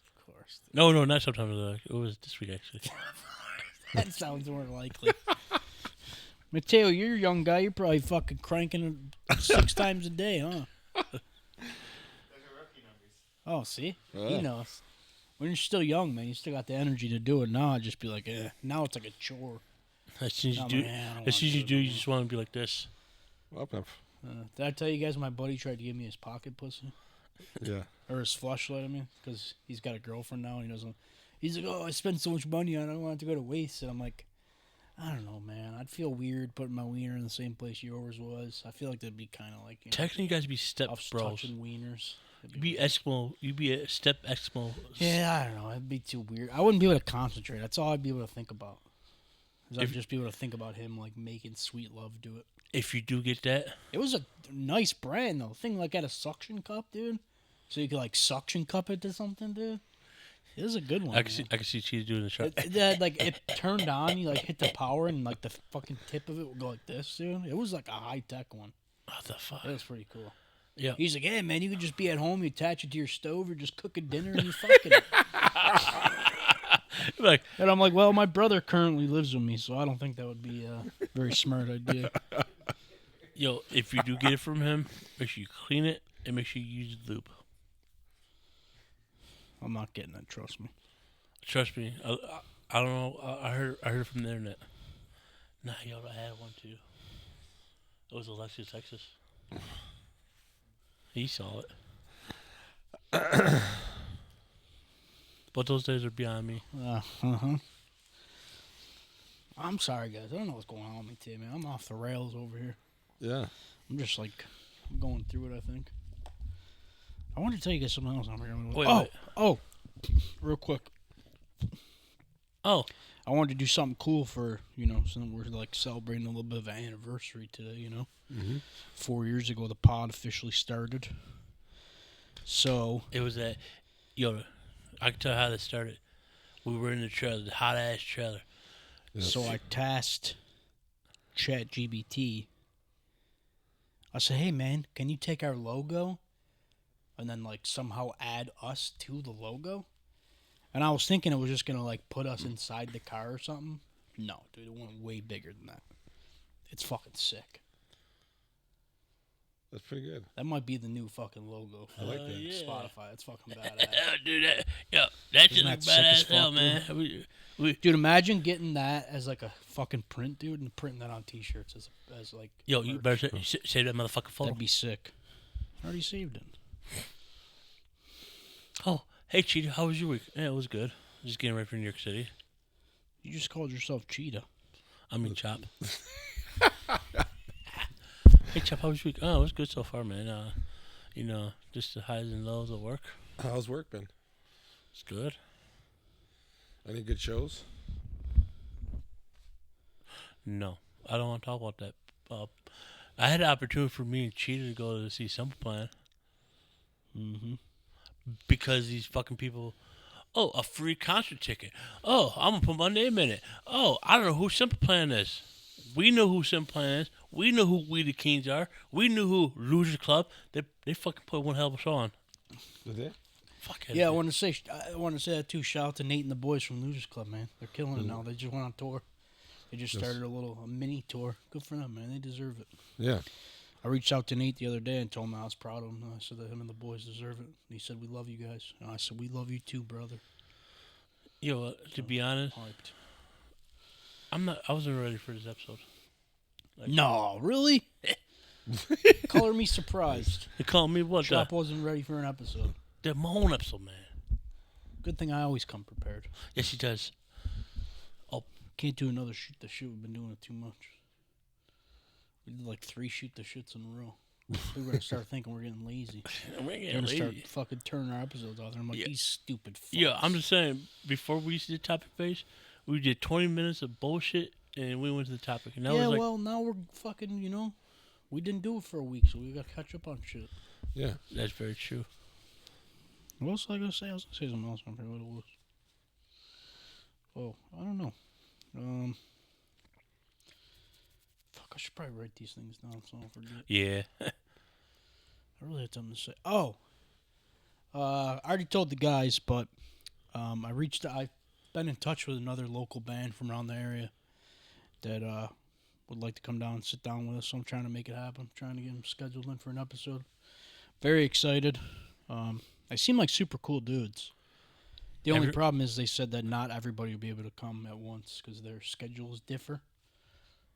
Of course. No, not sometime last week. It was this week actually. That sounds more likely. Mateo, you're a young guy. You're probably fucking cranking it 6 times a day, huh? Oh, see? He knows. When you're still young, man, you still got the energy to do it. Now I'd just be like, now it's like a chore. As soon as you do, you just want to be like this. Well, Did I tell you guys my buddy tried to give me his pocket pussy? Yeah. Or his flashlight, I mean, because he's got a girlfriend now. And he doesn't. He's like, oh, I spend so much money on it. I don't want it to go to waste. And I'm like, I don't know, man. I'd feel weird putting my wiener in the same place yours was. I feel like that'd be kind of like, you know, Technically, you guys be step us bros. touching wieners. You be Eskimo. You be a step Eskimo. Yeah, I don't know. It'd be too weird. I wouldn't be able to concentrate. That's all I'd be able to think about. I'd just be able to think about him like making sweet love to it. If you do get that, It was a nice brand though. Thing like had a suction cup, dude. So you could like suction cup it to something, dude. It was a good one. I can see Cheetah doing the shot. It turned on. You like hit the power and like the fucking tip of it would go like this, dude. It was like a high tech one. What the fuck? It was pretty cool. Yeah. He's like, hey man, you could just be at home, you attach it to your stove, or just cook a dinner and you fucking it. Like, And I'm like, well, my brother currently lives with me, so I don't think that would be a very smart idea. yo, if you do get it from him, make sure you clean it and make sure you use lube. I'm not getting that. Trust me. Trust me. I don't know. I heard it from the internet. Nah, yo, I had one too. It was Alexis, Texas. He saw it. But those days are beyond me. I'm sorry, guys. I don't know what's going on with me today, man. I'm off the rails over here. Yeah. I'm just like going through it, I think. I wanted to tell you guys something else. Wait. Real quick. Oh, I wanted to do something cool for, you know, since we're like celebrating a little bit of an anniversary today, you know. 4 years ago, the pod officially started. So it was that. Yo, I can tell how this started. We were in the trailer, the hot ass trailer. Yes. So I tasked ChatGPT. I said, hey, man, can you take our logo and then, like, somehow add us to the logo? And I was thinking it was just going to, like, put us inside the car or something. No, dude, it went way bigger than that. It's fucking sick. That's pretty good. That might be the new fucking logo for I like that. Yeah. Spotify. It's fucking badass. Dude, that Isn't just that sick as badass hell, fuck, man. We, Dude, imagine getting that as, like, a fucking print, dude, and printing that on T-shirts as like... yo, you merch. better say that motherfucking photo. That'd be sick. I already saved it. Oh, hey, Cheetah, how was your week? Yeah, it was good. Just getting ready for New York City. You just called yourself Cheetah. I mean, Chop. Hey, Chop, how was your week? Oh, it was good so far, man. You know, just the highs and lows of work. How's work been? It's good. Any good shows? No, I don't want to talk about that. I had an opportunity for me and Cheetah to go to see Simple Plan. Because these fucking people, oh, a free concert ticket. Oh, I'm going to put my name in it. Oh, I don't know who Simple Plan is. We know who Simple Plan is. We know who We the Kings are. We knew who Loser Club. They fucking put one hell of a show on. Did they? Fuck Yeah, I want to say that too. Shout out to Nate and the boys from Losers Club, man. They're killing it now. They just went on tour. They just started a mini tour. Good for them, man. They deserve it. Yeah. I reached out to Nate the other day and told him I was proud of him. I said that him and the boys deserve it. And he said, we love you guys. And I said, we love you too, brother. Yo, to be honest, Hyped. I wasn't ready for this episode. No, really? Color me surprised. They call me what? Chop wasn't ready for an episode. My own episode, man. Good thing I always come prepared. Yes, he does. Can't do another shoot the shit. We've been doing it too much. We did like 3 shoot the shits in a row. We're going to start thinking we're getting lazy. We're We're going to start fucking turning our episodes out there. I'm like, these stupid fucks. Yeah, I'm just saying, before we did topic base, we did 20 minutes of bullshit, and we went to the topic. And that was like, well, now we're fucking, you know, we didn't do it for a week, so we got to catch up on shit. Yeah. that's very true. What else was I going to say? I was going to say something else. I don't remember what it was. Oh, I don't know. Fuck, I should probably write these things down so I don't forget. Yeah. I really had something to say. Oh, I already told the guys, but I've been in touch with another local band from around the area that would like to come down and sit down with us. So I'm trying to make it happen. I'm trying to get them scheduled in for an episode. Very excited. They seem like super cool dudes. The only problem is they said that not everybody will be able to come at once because their schedules differ.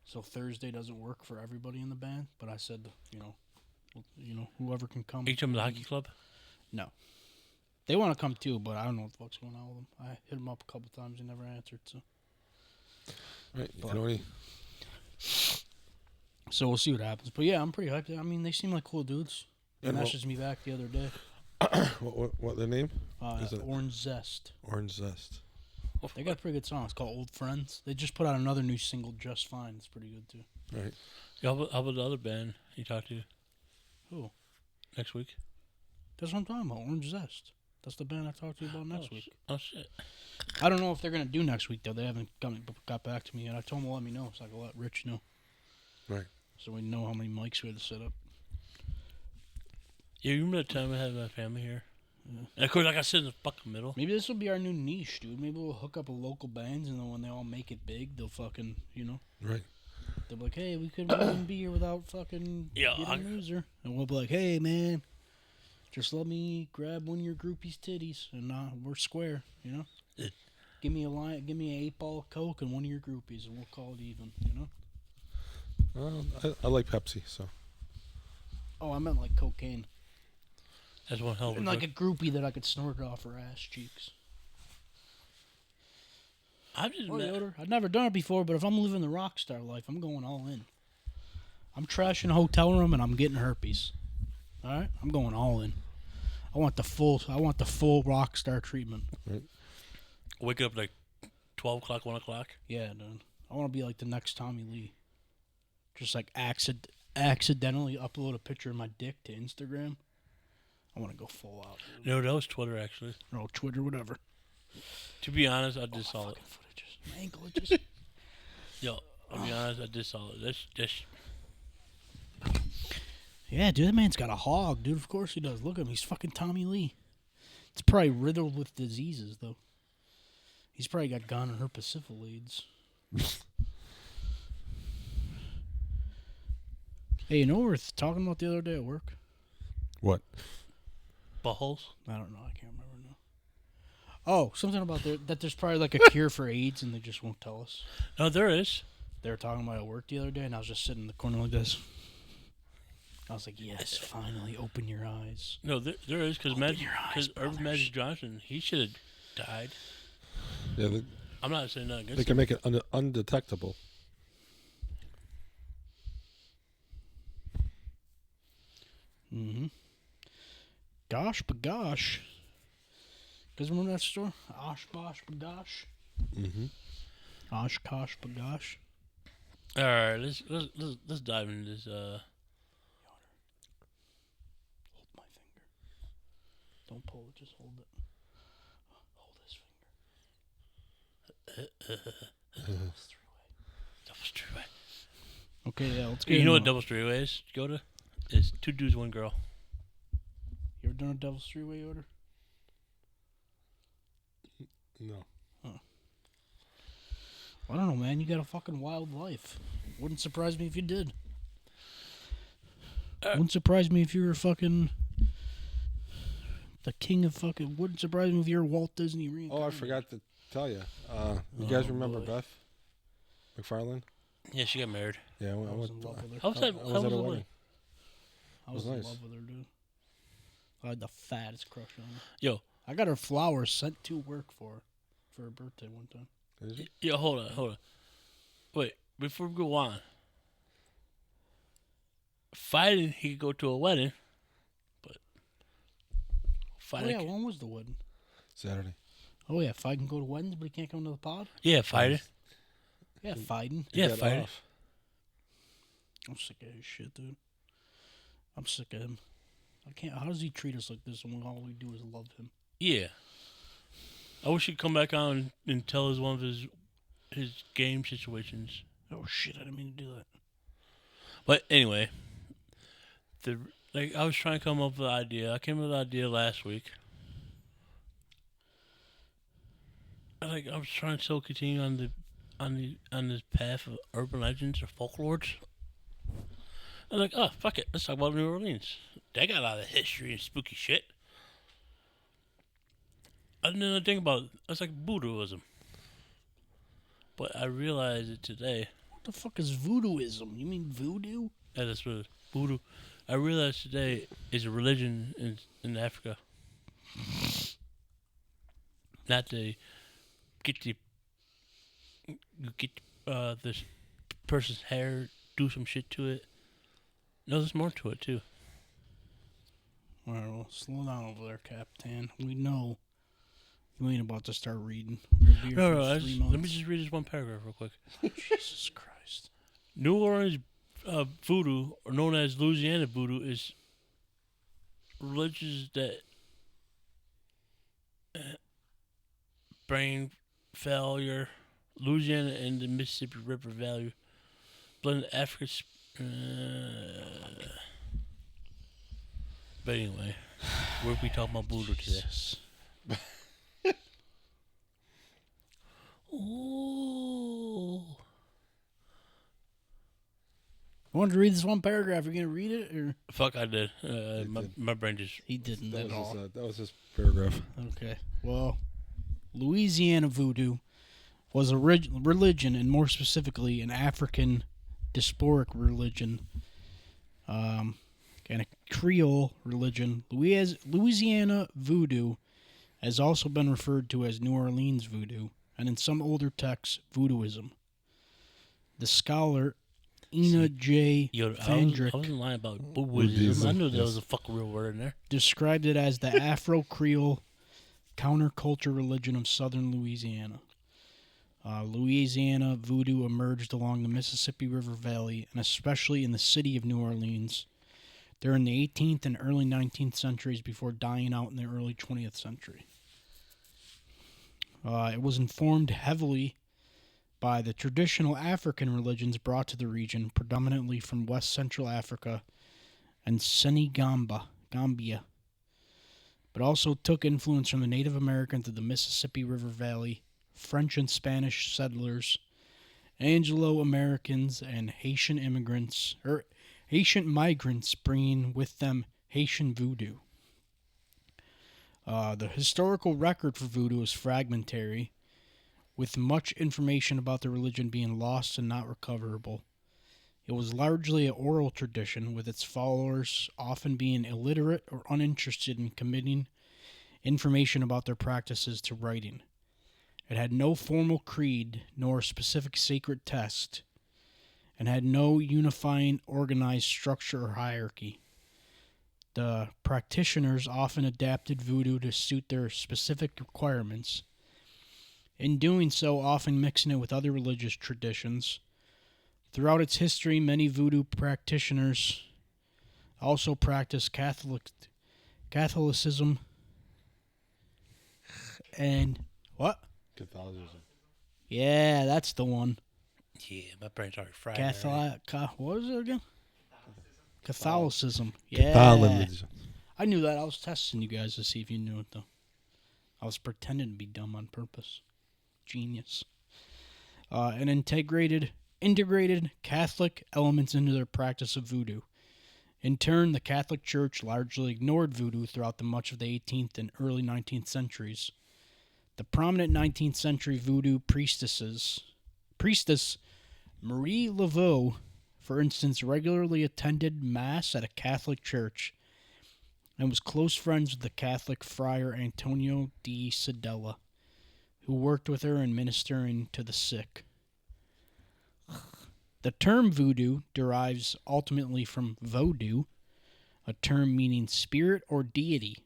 So Thursday doesn't work for everybody in the band. But I said, whoever can come. Each of them the hockey club? No. They want to come too, but I don't know what the fuck's going on with them. I hit them up a couple times. They never answered. So. Right. You can only... So we'll see what happens. But yeah, I'm pretty hyped. I mean, they seem like cool dudes. They messaged me back the other day. what their name? Orange Zest. Orange Zest. They got a pretty good song. It's called Old Friends. They just put out another new single, Just Fine. It's pretty good too. Right. Yeah, how about the other band you talked to? Who? Next week? That's what I'm talking about. Orange Zest. That's the band I talked to you about next week. Oh, shit. I don't know if they're going to do next week, though. They haven't got back to me yet. I told them to let me know so I can let Rich know. Right. So we know how many mics we had to set up. Yeah, you remember that time I had my family here? Yeah. And of course, I sit in the fucking middle. Maybe this will be our new niche, dude. Maybe we'll hook up with local bands, and then when they all make it big, they'll fucking, Right. They'll be like, hey, we couldn't be here without fucking getting a loser. And we'll be like, hey, man, just let me grab one of your groupies' titties, and we're square, Yeah. Give me an 8-ball of Coke and one of your groupies, and we'll call it even, I like Pepsi, so. Oh, I meant like cocaine. That's one hell of a And like a groupie that I could snort off her ass cheeks. I've never done it before, but if I'm living the rock star life, I'm going all in. I'm trashing a hotel room and I'm getting herpes. All right, I'm going all in. I want the full rock star treatment. Right. Wake up like 12 o'clock, 1 o'clock. Yeah, dude. I want to be like the next Tommy Lee. Just like accidentally upload a picture of my dick to Instagram. I want to go full out, dude. No, that was Twitter, actually. No, Twitter, whatever. To be honest, I just saw it. Footages. My ankle just... Yo, I'll be honest, I just saw it. That's... Yeah, dude, that man's got a hog, dude. Of course he does. Look at him. He's fucking Tommy Lee. It's probably riddled with diseases, though. He's probably got gonorrhea and herpes syphilis. Hey, you know what we were talking about the other day at work? What? Buttholes? I don't know. I can't remember now. Oh, something about that there's probably like a cure for AIDS and they just won't tell us. No, there is. They were talking about it at work the other day, and I was just sitting in the corner like this. I was like, yes, finally, open your eyes. No, there is, because Urban Magic Johnson, he should have died. Yeah, I'm not saying that against they can make it undetectable. Mm-hmm. Gosh, bagosh. Guys remember that store? Osh, bosh, bagosh. Mm-hmm. Osh, kosh, bagosh. All right, let's dive into this. Hold my finger. Don't pull it, just hold it. Hold his finger. Double three-way. Okay, yeah, let's get You know into what double three-way is, Yoda? It's 2 dudes, 1 girl. You ever done a devil's three-way order? No. I don't know, man. You got a fucking wild life. Wouldn't surprise me if you did. Wouldn't surprise me if you were fucking the king of fucking... Wouldn't surprise me if you were Walt Disney reincarnated. Oh, I forgot to tell you. You guys remember Beth McFarlane? Yeah, she got married. Yeah, I was in love with her. How was that? I was at a wedding. I was It was in nice. love with her, dude. I had the fattest crush on her. Yo. I got her flowers sent to work for her birthday one time. Is it? Yo, hold on. Wait, before we go on. Fighting, he could go to a wedding, but fighting. Oh, yeah, when was the wedding? Saturday. Oh, yeah, Fight can go to weddings, but he can't come to the pod? Yeah, fighting. Yeah, fighting. Yeah, Get fighting. off. I'm sick of his shit, dude. I'm sick of him. I can't. How does he treat us like this when all we do is love him? Yeah. I wish he'd come back on and tell us one of his game situations. Oh, shit, I didn't mean to do that. But anyway, I was trying to come up with an idea. I came up with an idea last week. I was trying to still continue on this path of urban legends or folklores. I was like, oh, fuck it. Let's talk about New Orleans. They got a lot of history and spooky shit. I didn't know think about it. It's like voodooism. But I realized it today. What the fuck is voodooism? You mean voodoo? Yeah, that's what it is. Voodoo. I realized today is a religion in Africa. Not to get this person's hair, do some shit to it. No, there's more to it too. All right, well, slow down over there, Captain. We know you ain't about to start reading. No, let me just read this one paragraph real quick. Jesus Christ. New Orleans voodoo, or known as Louisiana voodoo, is religions that brain failure, Louisiana and the Mississippi River Valley, blend Africa's. But anyway, we'll be talking about voodoo today. Ooh. I wanted to read this one paragraph. Are you going to read it? Or? Fuck, I did. did. My brain just. He didn't at all. That was his paragraph. Okay. Well, Louisiana voodoo was a religion, and more specifically, an African diasporic religion, and a Creole religion. Louisiana voodoo has also been referred to as New Orleans voodoo, and in some older texts, voodooism. The scholar Ina J. Vandrick I wasn't lying about voodooism. I knew there was a fucking real word in there. described it as the Afro-Creole counterculture religion of southern Louisiana. Louisiana voodoo emerged along the Mississippi River Valley, and especially in the city of New Orleans, during the 18th and early 19th centuries before dying out in the early 20th century. It was informed heavily by the traditional African religions brought to the region, predominantly from West Central Africa and Gambia, but also took influence from the Native Americans of the Mississippi River Valley, French and Spanish settlers, Anglo-Americans, and Haitian migrants, bringing with them Haitian voodoo. The historical record for voodoo is fragmentary, with much information about the religion being lost and not recoverable. It was largely an oral tradition, with its followers often being illiterate or uninterested in committing information about their practices to writing. It had no formal creed nor specific sacred text, and had no unifying organized structure or hierarchy. The practitioners often adapted voodoo to suit their specific requirements, in doing so often mixing it with other religious traditions. Throughout its history, many voodoo practitioners also practiced Catholicism and what? Catholicism. Yeah, that's the one. Yeah, my brain's already fried. What was it again? Catholicism. Yeah. Catholicism. I knew that. I was testing you guys to see if you knew it, though. I was pretending to be dumb on purpose. Genius. And integrated Catholic elements into their practice of voodoo. In turn, the Catholic Church largely ignored voodoo throughout the much of the 18th and early 19th centuries. The prominent 19th century voodoo priestess Marie Laveau, for instance, regularly attended Mass at a Catholic church and was close friends with the Catholic friar Antonio di Sedella, who worked with her in ministering to the sick. The term voodoo derives ultimately from Vodou, a term meaning spirit or deity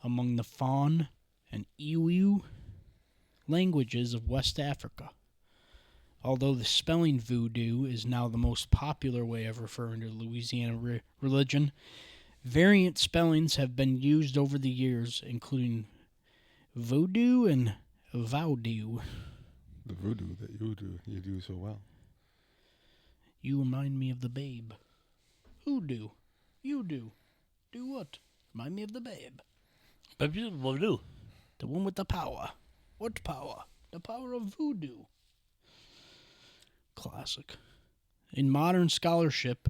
among the Fon and Ewe languages of West Africa. Although the spelling voodoo is now the most popular way of referring to Louisiana religion, variant spellings have been used over the years, including voodoo and voodoo. The voodoo that you do so well. You remind me of the babe. Who do? You do. Do what? Remind me of the babe. Voodoo. The one with the power. What power? The power of voodoo. Classic. In modern scholarship,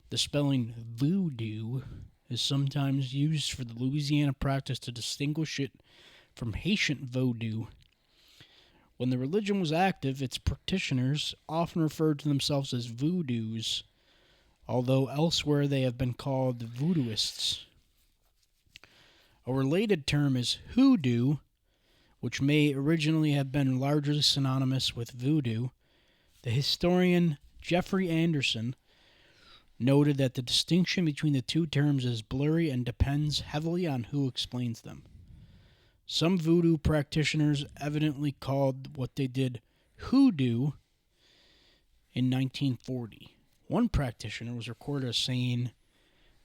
the spelling voodoo is sometimes used for the Louisiana practice to distinguish it from Haitian voodoo, When the religion was active, its practitioners often referred to themselves as voodoos, although elsewhere they have been called voodooists. A related term is hoodoo, which may originally have been largely synonymous with voodoo. The historian Jeffrey Anderson noted that the distinction between the two terms is blurry and depends heavily on who explains them. Some voodoo practitioners evidently called what they did hoodoo in 1940. One practitioner was recorded as saying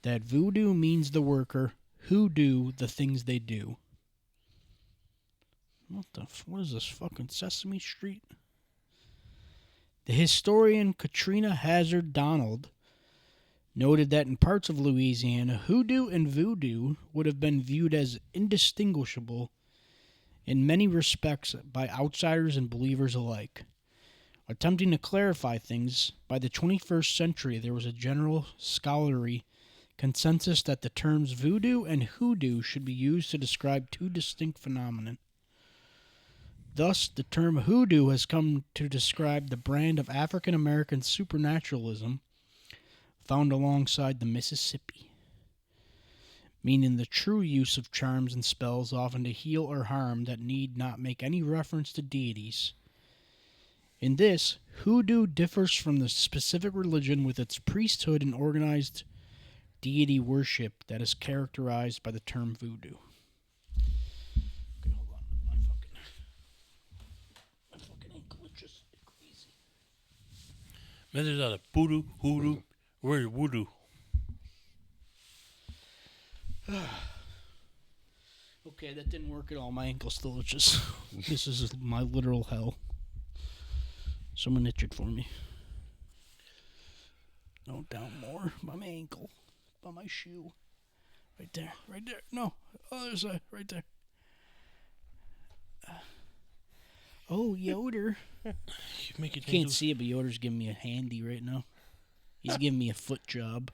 that voodoo means the worker who do the things they do. What is this, fucking Sesame Street? The historian Katrina Hazard Donald noted that in parts of Louisiana, hoodoo and voodoo would have been viewed as indistinguishable in many respects by outsiders and believers alike. Attempting to clarify things, by the 21st century there was a general scholarly consensus that the terms voodoo and hoodoo should be used to describe two distinct phenomena. Thus, the term hoodoo has come to describe the brand of African American supernaturalism found alongside the Mississippi, meaning the true use of charms and spells often to heal or harm that need not make any reference to deities. In this, hoodoo differs from the specific religion with its priesthood and organized deity worship that is characterized by the term voodoo. Okay, hold on. My fucking ankle is just crazy. Man, there's a voodoo, hoodoo. Where's voodoo? Okay, that didn't work at all. My ankle still itches. This is my literal hell. Someone itch it for me. No, down more. By my ankle. By my shoe. Right there. Right there. No. Other side. Right there. Oh, Yoder. You Can't see it, but Yoder's giving me a handy right now. He's giving me a foot job.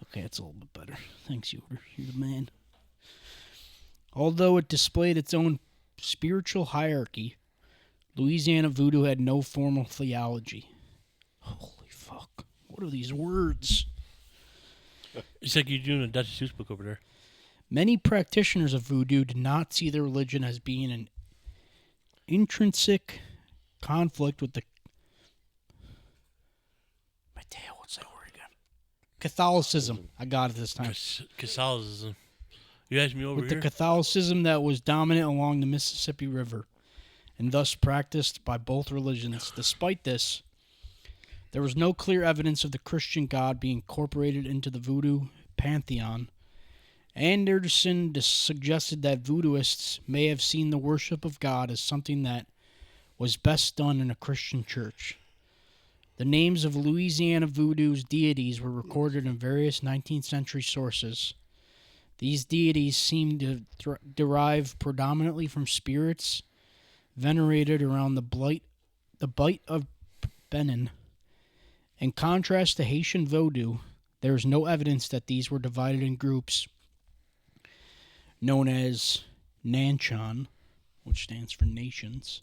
Okay, that's a little bit better. Thanks, Yoder. You're the man. Although it displayed its own spiritual hierarchy, Louisiana voodoo had no formal theology. Holy fuck. What are these words? It's like you're doing a Dutch Seuss book over there. Many practitioners of voodoo did not see their religion as being an intrinsic conflict with the... What's that word again? Catholicism. I got it this time. Catholicism. You asked me over with here? The Catholicism that was dominant along the Mississippi River, and thus practiced by both religions. Despite this, there was no clear evidence of the Christian God being incorporated into the voodoo pantheon. Anderson suggested that voodooists may have seen the worship of God as something that was best done in a Christian church. The names of Louisiana voodoo's deities were recorded in various 19th century sources. These deities seem to derive predominantly from spirits venerated around the Bight of Benin. In contrast to Haitian voodoo, there is no evidence that these were divided in groups known as Nanchan, which stands for nations.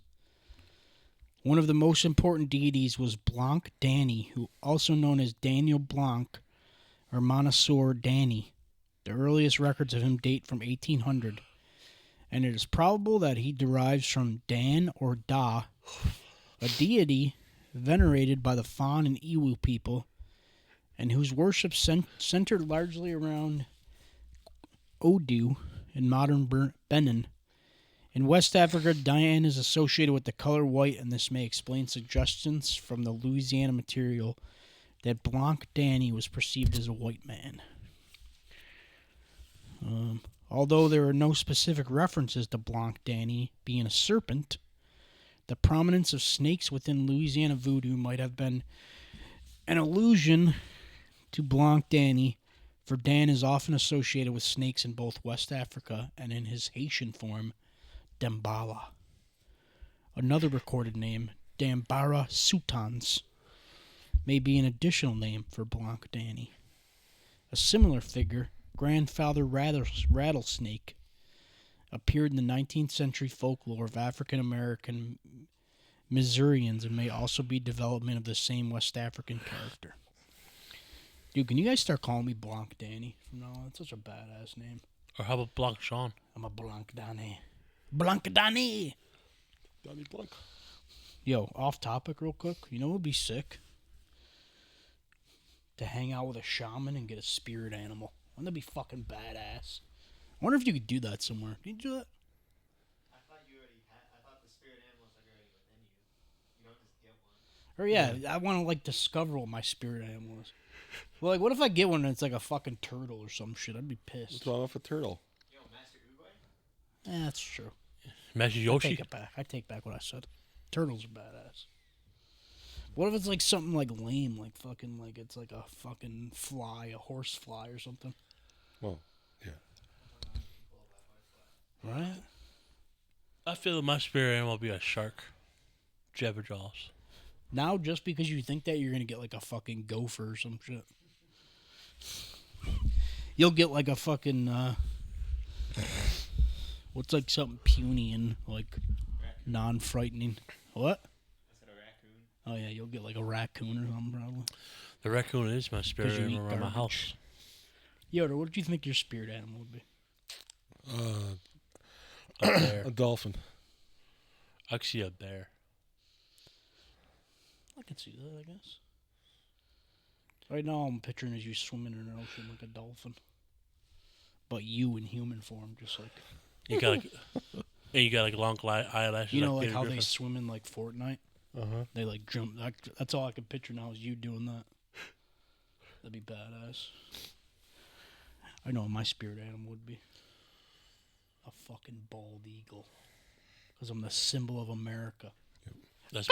One of the most important deities was Blanc Danny, who also known as Daniel Blanc or Monsieur Danny. The earliest records of him date from 1800, and it is probable that he derives from Dan or Da, a deity venerated by the Fan and Iwu people, and whose worship centered largely around Odu in modern Benin. In West Africa, Diane is associated with the color white, and this may explain suggestions from the Louisiana material that Blanc Danny was perceived as a white man. Although there are no specific references to Blanc Danny being a serpent, the prominence of snakes within Louisiana voodoo might have been an allusion to Blanc Danny, for Dan is often associated with snakes in both West Africa and in his Haitian form, Dambala. Another recorded name, Dambara Soutans, may be an additional name for Blanc Danny. A similar figure, Grandfather Rattlesnake, appeared in the 19th century folklore of African American Missourians and may also be development of the same West African character. Dude, can you guys start calling me Blanc Danny from now on? It's such a badass name. Or how about Blanc Sean? I'm a Blanc Danny. Blanc Danny! Donnie Blanc. Yo, off topic real quick. You know what would be sick? To hang out with a shaman and get a spirit animal. Wouldn't that be fucking badass? I wonder if you could do that somewhere. Can you do that? I thought the spirit animal was already within you. You don't just get one. Or yeah, I want to like discover what my spirit animal is. Well, like, what if I get one and it's like a fucking turtle or some shit? I'd be pissed. What's wrong with a turtle? Yo, Master Oogway? That's true. Master I Yoshi? take it back. I take back what I said. Turtles are badass. What if it's like something like lame, like fucking, like it's like a fucking fly, a horse fly or something? Well, yeah. Right? I feel that my spirit animal will be a shark. Jabberjaws. Now, just because you think that, you're gonna get like a fucking gopher or some shit. You'll get like a fucking what's like something puny and like non-frightening. What? I said a raccoon. Oh yeah, you'll get like a raccoon or something probably. The raccoon is my spirit 'Cause you animal eat around my garbage. house. Yoda, what do you think your spirit animal would be? A bear. A dolphin. I could see a bear. I can see that, I guess. Right now, I'm picturing as you swimming in an ocean like a dolphin, but you in human form, just like You got like, and you got like long eyelashes. you know, like Peter how they Griffin. swim in like Fortnite. Uh-huh. They like jump. That's all I can picture now is you doing that. That'd be badass. I know what my spirit animal would be. A fucking bald eagle. Because I'm the symbol of America. That's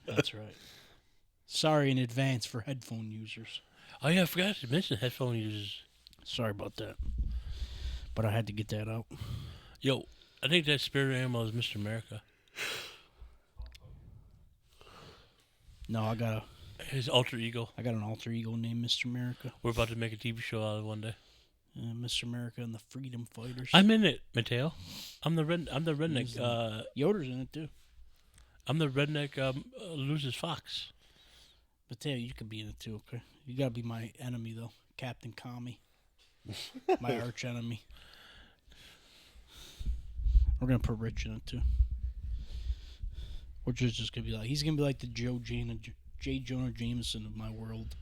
That's right. Sorry in advance for headphone users. Oh yeah, I forgot to mention headphone users. Sorry about that. But I had to get that out. Yo, I think that spirit animal is Mr. America. No, I got His alter ego. an alter ego named Mr. America. We're about to make a TV show out of it one day. Mr. America and the Freedom Fighters. I'm in it, Mateo. I'm the redneck. He's Yoder's in it too. I'm the redneck. Loses fox. But Taylor, you could be in it too, okay? You gotta be my enemy though, Captain Kami. My arch enemy. We're gonna put Rich in it too. Which is just gonna be like he's gonna be like the J. Jonah Jameson of my world.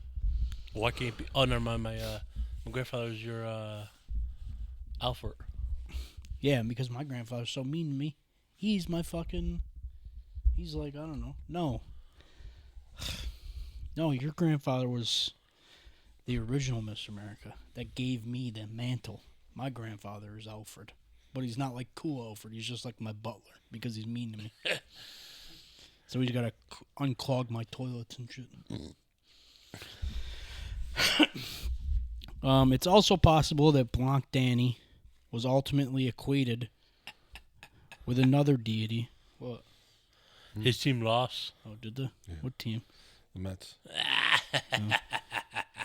Why can't be? Oh, never mind. My grandfather's your Alfred. Yeah, because my grandfather's so mean to me. He's my fucking. He's like, I don't know. No. No, your grandfather was the original Mr. America that gave me the mantle. My grandfather is Alfred. But he's not like cool Alfred. He's just like my butler because he's mean to me. So he's got to unclog my toilets and shit. It's also possible that Blanc Danny was ultimately equated with another deity. What? His team lost. Oh, did they? Yeah. What team? The Mets.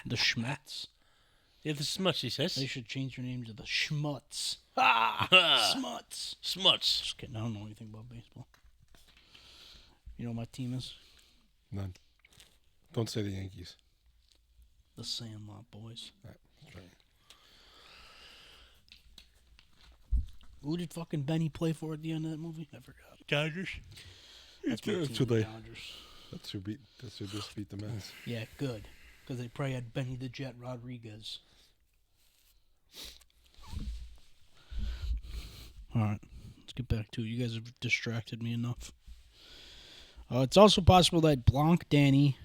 The Schmets. Yeah, the Smuts, he says. They should change their name to the Schmutz. Ah! Smuts. Smuts. Just kidding. I don't know anything about baseball. You know what my team is? None. Don't say the Yankees. The Sandlot Boys. That's right. Who did fucking Benny play for at the end of that movie? I forgot. Dodgers. That's my That's team, who the they- Dodgers. That's who just beat the Mets. Yeah, good. Because they probably had Benny the Jet Rodriguez. Alright, let's get back to it. You guys have distracted me enough. It's also possible that Blanc Danny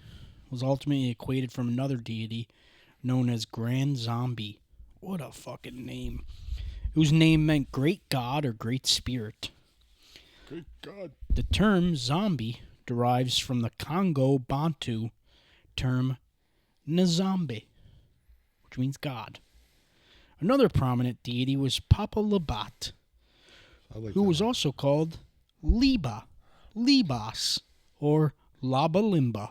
was ultimately equated from another deity known as Grand Zombie. What a fucking name. Whose name meant great god or great spirit. Good God. The term zombie derives from the Congo Bantu term Nzambe, which means God. Another prominent deity was Papa Labat, I like who that was one. also called Liba, Libas, or Labalimba.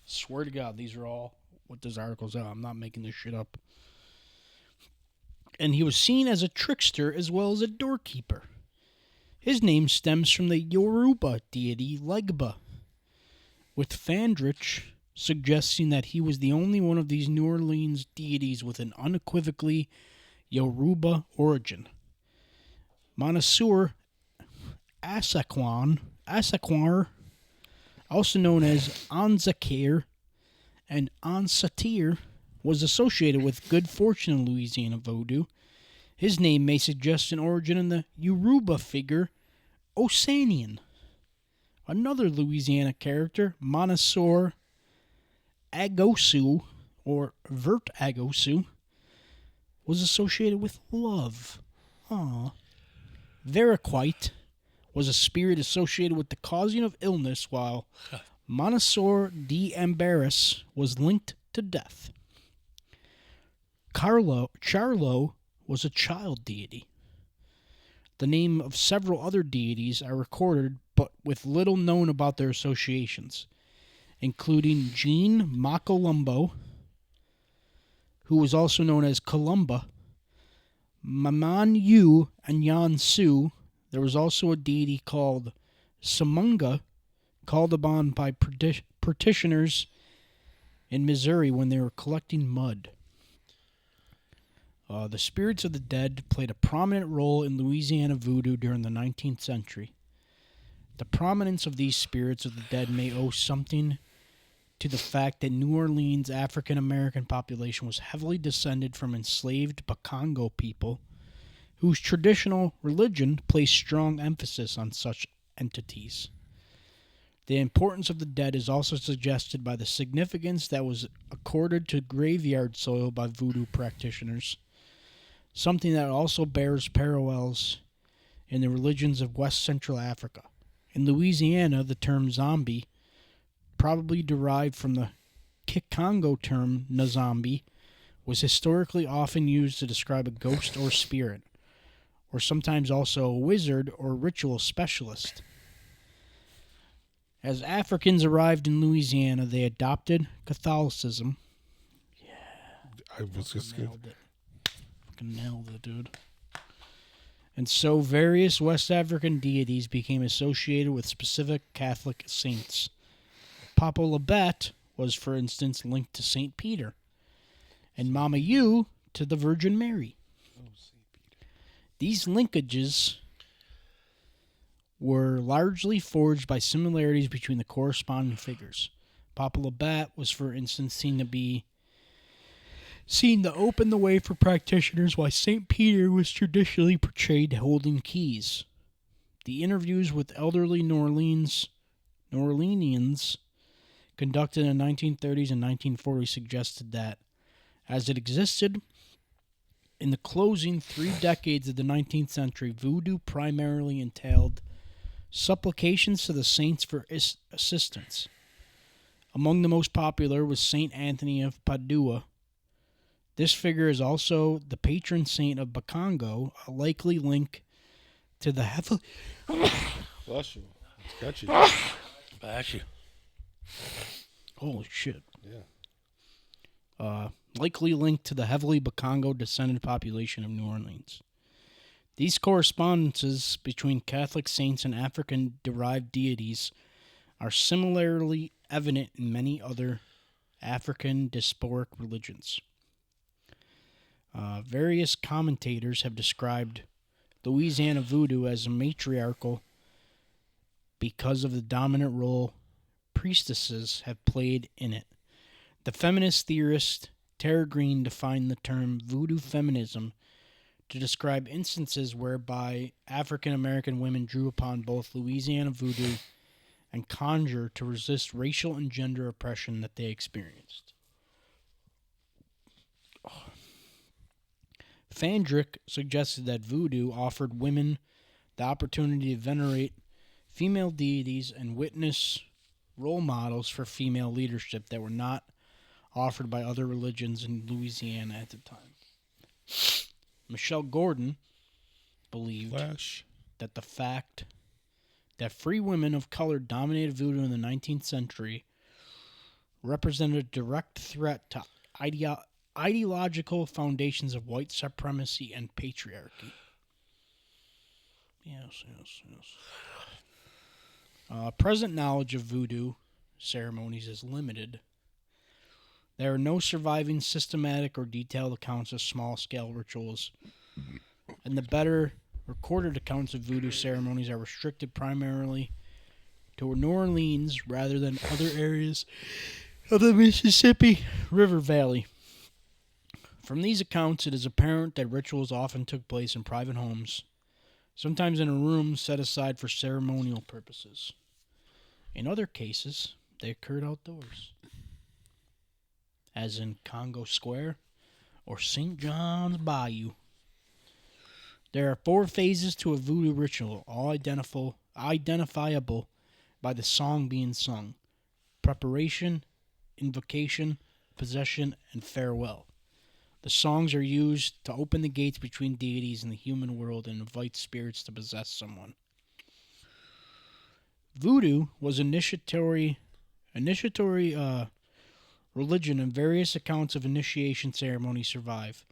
Swear to God, these are all what this article's out. I'm not making this shit up. and he was seen as a trickster as well as a doorkeeper. His name stems from the Yoruba deity Legba, with Fandrich suggesting that he was the only one of these New Orleans deities with an unequivocally Yoruba origin. Mansour Assaquar, also known as Anzakir and Ansatir, was associated with good fortune in Louisiana voodoo. His name may suggest an origin in the Yoruba figure Osanian. Another Louisiana character, Mansour Agosu, or Vert Agosu, was associated with love. Veriquite was a spirit associated with the causing of illness, while Mansour d'Ambaris was linked to death. Charlo was a child deity. The name of several other deities are recorded, but with little known about their associations, including Jean Macolumbo, who was also known as Columba, Maman Yu, and Yan Su. There was also a deity called Samunga, called upon by petitioners in Missouri when they were collecting mud. The spirits of the dead played a prominent role in Louisiana voodoo during the 19th century. The prominence of these spirits of the dead may owe something to the fact that New Orleans' African-American population was heavily descended from enslaved Bakongo people, whose traditional religion placed strong emphasis on such entities. The importance of the dead is also suggested by the significance that was accorded to graveyard soil by voodoo practitioners, something that also bears parallels in the religions of West Central Africa. In Louisiana, the term zombie, probably derived from the Kikongo term Nzambi, was historically often used to describe a ghost or spirit, or sometimes also a wizard or ritual specialist. As Africans arrived in Louisiana, they adopted Catholicism. I was just Nailed it. Fucking nailed it, dude. And so various West African deities became associated with specific Catholic saints. Papa Labette was, for instance, linked to St. Peter, and Mama Yu to the Virgin Mary. These linkages were largely forged by similarities between the corresponding figures. Papa Labette was, for instance, seen to open the way for practitioners, while St. Peter was traditionally portrayed holding keys. The interviews with elderly New Orleanians conducted in the 1930s and 1940s suggested that, as it existed in the closing 3 decades of the 19th century, voodoo primarily entailed supplications to the saints for assistance. Among the most popular was Saint Anthony of Padua. This figure is also the patron saint of Bakongo, a likely link to the heavenly... Bless you. It's catchy. Bless you. Holy shit. Yeah. Likely linked to the heavily Bakongo descended population of New Orleans. These correspondences between Catholic saints and African-derived deities are similarly evident in many other African diasporic religions. Various commentators have described Louisiana voodoo as matriarchal because of the dominant role priestesses have played in it. The feminist theorist Tara Green defined the term voodoo feminism to describe instances whereby African American women drew upon both Louisiana voodoo and conjure to resist racial and gender oppression that they experienced. Fandrich suggested that voodoo offered women the opportunity to venerate female deities and witness role models for female leadership that were not offered by other religions in Louisiana at the time. Michelle Gordon believed that the fact that free women of color dominated voodoo in the 19th century represented a direct threat to ideological foundations of white supremacy and patriarchy. Yes. Present knowledge of voodoo ceremonies is limited. There are no surviving systematic or detailed accounts of small-scale rituals, and the better recorded accounts of voodoo ceremonies are restricted primarily to New Orleans rather than other areas of the Mississippi River Valley. From these accounts, it is apparent that rituals often took place in private homes, sometimes in a room set aside for ceremonial purposes. In other cases, they occurred outdoors, as in Congo Square or St. John's Bayou. There are 4 phases to a voodoo ritual, all identifiable by the song being sung: preparation, invocation, possession, and farewell. The songs are used to open the gates between deities and the human world and invite spirits to possess someone. Voodoo was initiatory religion, and various accounts of initiation ceremonies survive,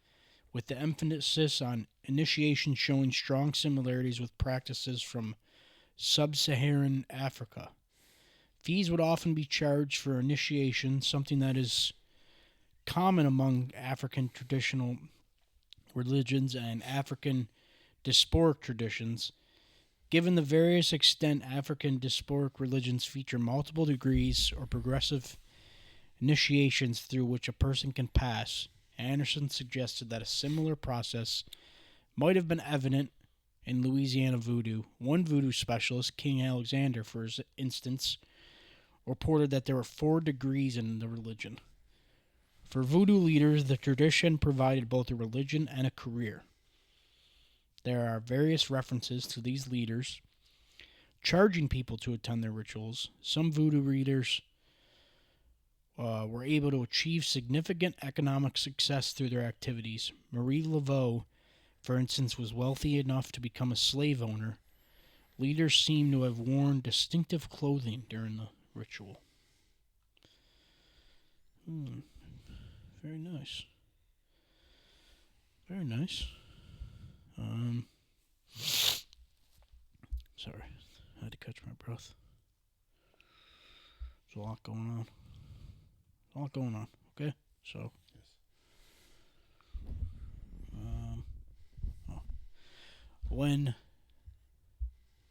with the emphasis on initiation showing strong similarities with practices from sub-Saharan Africa. Fees would often be charged for initiation, something that is common among African traditional religions and African diasporic traditions. Given the various extent African diasporic religions feature multiple degrees or progressive initiations through which a person can pass, Anderson suggested that a similar process might have been evident in Louisiana voodoo. One voodoo specialist, King Alexander, for instance, reported that there were 4 degrees in the religion. For voodoo leaders, the tradition provided both a religion and a career. There are various references to these leaders charging people to attend their rituals. Some voodoo leaders were able to achieve significant economic success through their activities. Marie Laveau, for instance, was wealthy enough to become a slave owner. Leaders seem to have worn distinctive clothing during the ritual. Very nice. Very nice. Sorry, I had to catch my breath. There's a lot going on. Okay, so. When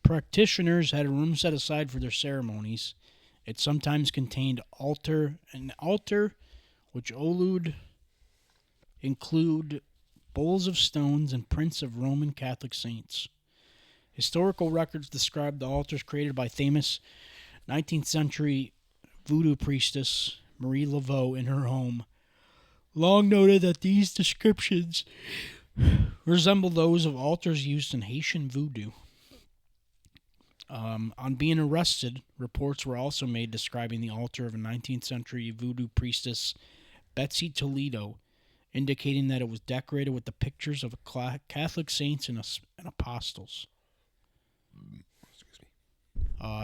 practitioners had a room set aside for their ceremonies, it sometimes contained an altar which would include bowls of stones and prints of Roman Catholic saints. Historical records describe the altars created by famous 19th century voodoo priestess Marie Laveau in her home. Long noted that these descriptions resemble those of altars used in Haitian voodoo. On being arrested, reports were also made describing the altar of a 19th century voodoo priestess Betsy Toledo, indicating that it was decorated with the pictures of Catholic saints and apostles.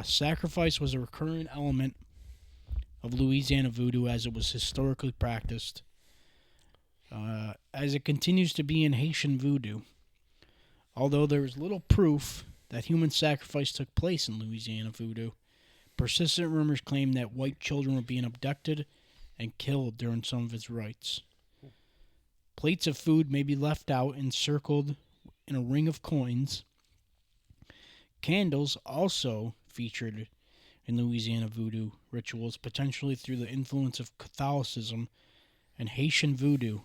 Sacrifice was a recurring element of Louisiana voodoo as it was historically practiced, as it continues to be in Haitian voodoo. Although there is little proof that human sacrifice took place in Louisiana voodoo, persistent rumors claim that white children were being abducted and killed during some of its rites. Plates of food may be left out encircled in a ring of coins. Candles also featured in Louisiana voodoo rituals, potentially through the influence of Catholicism and Haitian voodoo.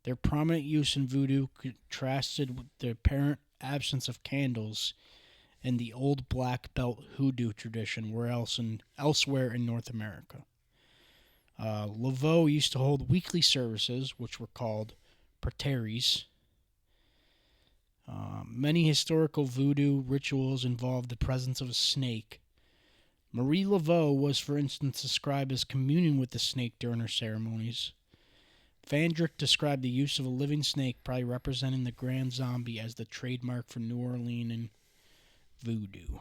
Their prominent use in voodoo contrasted with the apparent absence of candles in the old black belt hoodoo tradition elsewhere in North America. Laveau used to hold weekly services, which were called prateries. Many historical voodoo rituals involved the presence of a snake. Marie Laveau was, for instance, described as communing with the snake during her ceremonies. Fandrick described the use of a living snake, probably representing the grand zombie, as the trademark for New Orleans and voodoo.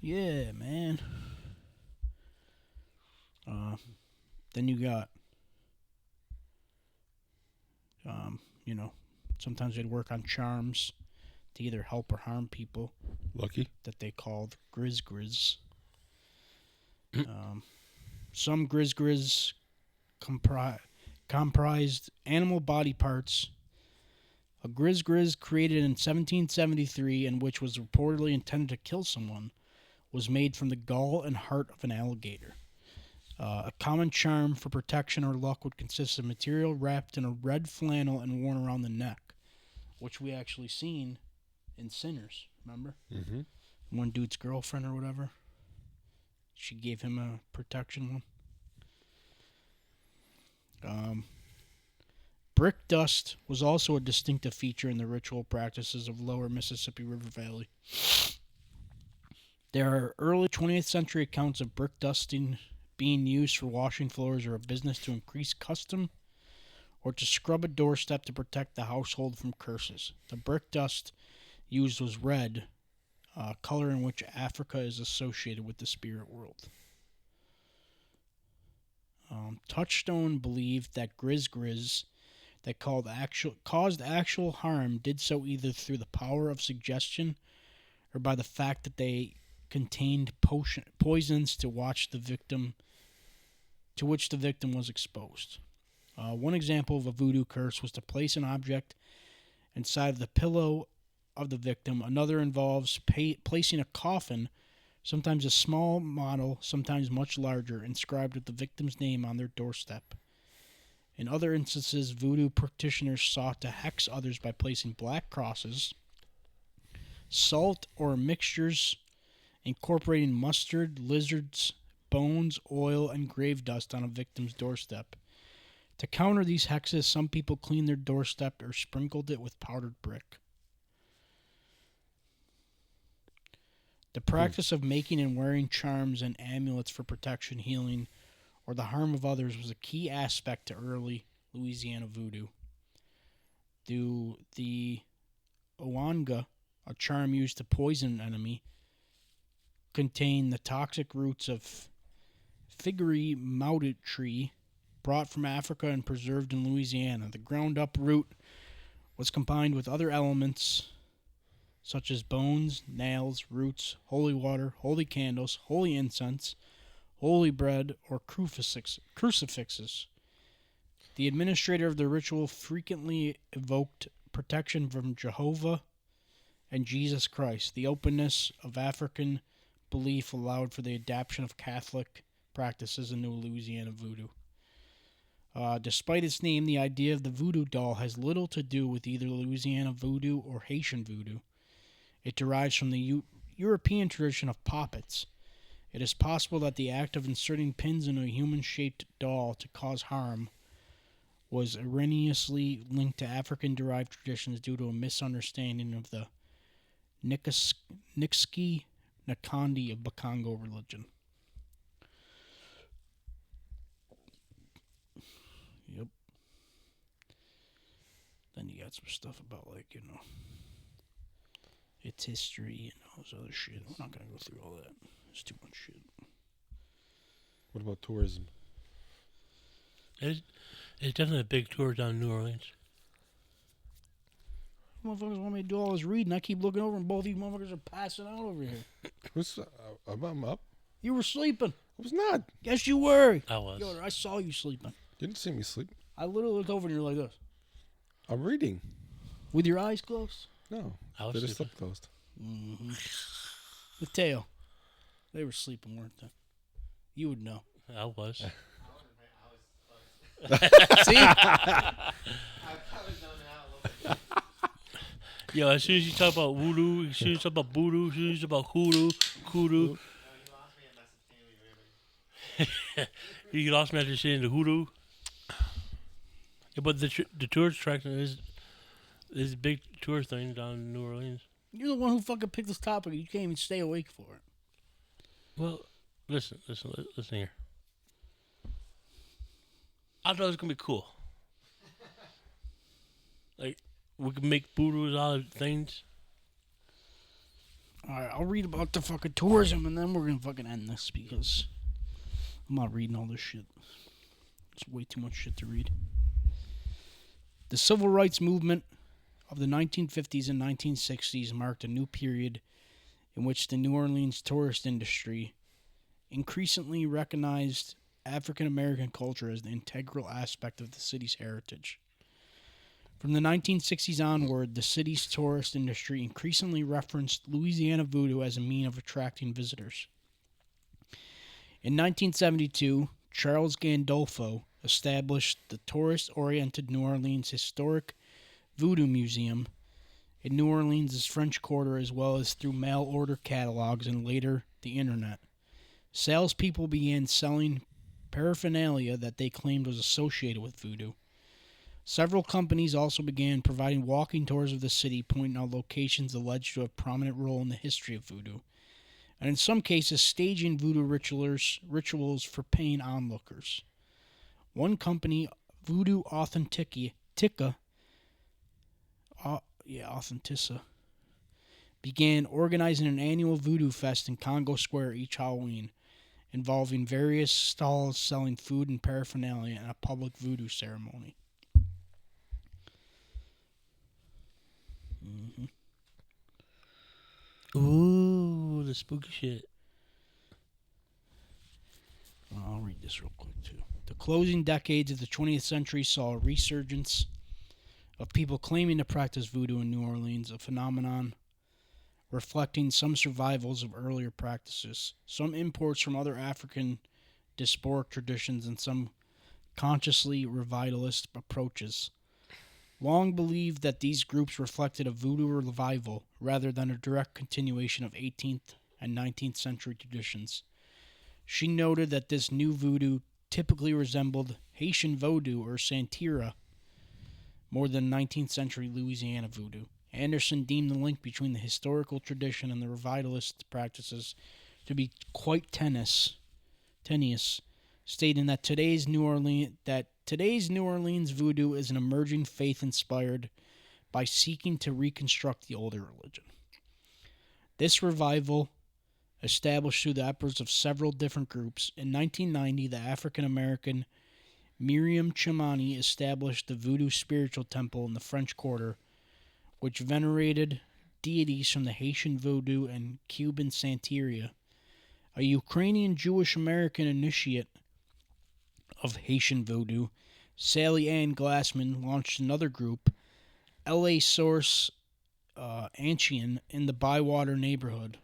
Yeah, man. Then you got, sometimes they'd work on charms to either help or harm people Lucky. that they called grizz. Some grizz comprised animal body parts. A grizz created in 1773 and which was reportedly intended to kill someone was made from the gall and heart of an alligator. A common charm for protection or luck would consist of material wrapped in a red flannel and worn around the neck, which we actually seen in Sinners, remember? Mm-hmm. One dude's girlfriend or whatever. She gave him a protection one. Brick dust was also a distinctive feature in the ritual practices of lower Mississippi River Valley. There are early 20th century accounts of brick dusting being used for washing floors or a business to increase custom or to scrub a doorstep to protect the household from curses. The brick dust used was red, color in which Africa is associated with the spirit world. Touchstone believed that grizz that caused actual harm did so either through the power of suggestion or by the fact that they contained poisons to which the victim was exposed. One example of a voodoo curse was to place an object inside of the pillow of the victim. Another involves placing a coffin, sometimes a small model, sometimes much larger, inscribed with the victim's name on their doorstep. In other instances, voodoo practitioners sought to hex others by placing black crosses, salt or mixtures incorporating mustard, lizards, bones, oil, and grave dust on a victim's doorstep. To counter these hexes, some people cleaned their doorstep or sprinkled it with powdered brick. The practice of making and wearing charms and amulets for protection, healing, or the harm of others was a key aspect to early Louisiana voodoo. The Owanga, a charm used to poison an enemy, contained the toxic roots of figgery moutet tree brought from Africa and preserved in Louisiana. The ground-up root was combined with other elements such as bones, nails, roots, holy water, holy candles, holy incense, holy bread, or crucifixes. The administrator of the ritual frequently evoked protection from Jehovah and Jesus Christ. The openness of African belief allowed for the adaptation of Catholic practices into Louisiana voodoo. Despite its name, the idea of the voodoo doll has little to do with either Louisiana voodoo or Haitian voodoo. It derives from the European tradition of poppets. It is possible that the act of inserting pins in a human-shaped doll to cause harm was erroneously linked to African-derived traditions due to a misunderstanding of the Nixki Nakandi of Bakongo religion. Yep. Then you got some stuff about, its history and all this other shit. We're not going to go through all that. It's too much shit. What about tourism? It's definitely a big tour down in New Orleans. Motherfuckers want me to do all this reading. I keep looking over and both of you motherfuckers are passing out over here. Who's I'm up? You were sleeping. I was not. Yes, you were. I was. Yo, I saw you sleeping. You didn't see me sleep. I literally looked over and you're like this. I'm reading. With your eyes closed? No. I was They just sleeping. look closed. Mm-hmm. Mateo. They were sleeping, weren't they? You would know. I was. See? Yo, as soon as you talk about voodoo, as soon as you talk about voodoo, as soon as you talk about hoodoo, you lost me after saying the hoodoo. Yeah, but the tourist attraction is a big tourist thing down in New Orleans. You're the one who fucking picked this topic. You can't even stay awake for it. Well, listen here. I thought it was gonna be cool. Like we could make voodoo out of things. Alright, I'll read about the fucking tourism and then we're gonna fucking end this because I'm not reading all this shit. It's way too much shit to read. The civil rights movement of the 1950s and 1960s marked a new period in which the New Orleans tourist industry increasingly recognized African American culture as an integral aspect of the city's heritage. From the 1960s onward, the city's tourist industry increasingly referenced Louisiana voodoo as a means of attracting visitors. In 1972, Charles Gandolfo established the tourist-oriented New Orleans Historic Voodoo Museum in New Orleans' French Quarter, as well as through mail-order catalogs and later the internet. Salespeople began selling paraphernalia that they claimed was associated with voodoo. Several companies also began providing walking tours of the city, pointing out locations alleged to have a prominent role in the history of voodoo, and in some cases staging voodoo rituals for paying onlookers. One company, Voodoo Authentica, began organizing an annual voodoo fest in Congo Square each Halloween, involving various stalls selling food and paraphernalia and a public voodoo ceremony. Ooh, the spooky shit. I'll read this real quick, too. The closing decades of the 20th century saw a resurgence of people claiming to practice voodoo in New Orleans, a phenomenon reflecting some survivals of earlier practices, some imports from other African diasporic traditions, and some consciously revivalist approaches. Long believed that these groups reflected a voodoo revival rather than a direct continuation of 18th and 19th century traditions. She noted that this new voodoo typically resembled Haitian voodoo or Santeria more than 19th century Louisiana voodoo. Anderson deemed the link between the historical tradition and the revivalist practices to be quite tenuous, stating that today's New Orleans voodoo is an emerging faith inspired by seeking to reconstruct the older religion. This revival, established through the efforts of several different groups, in 1990 the African-American Miriam Chimani established the Voodoo Spiritual Temple in the French Quarter, which venerated deities from the Haitian Voodoo and Cuban Santeria. A Ukrainian Jewish-American initiate of Haitian Voodoo, Sally Ann Glassman, launched another group, L.A. Source Anchian, in the Bywater neighborhood.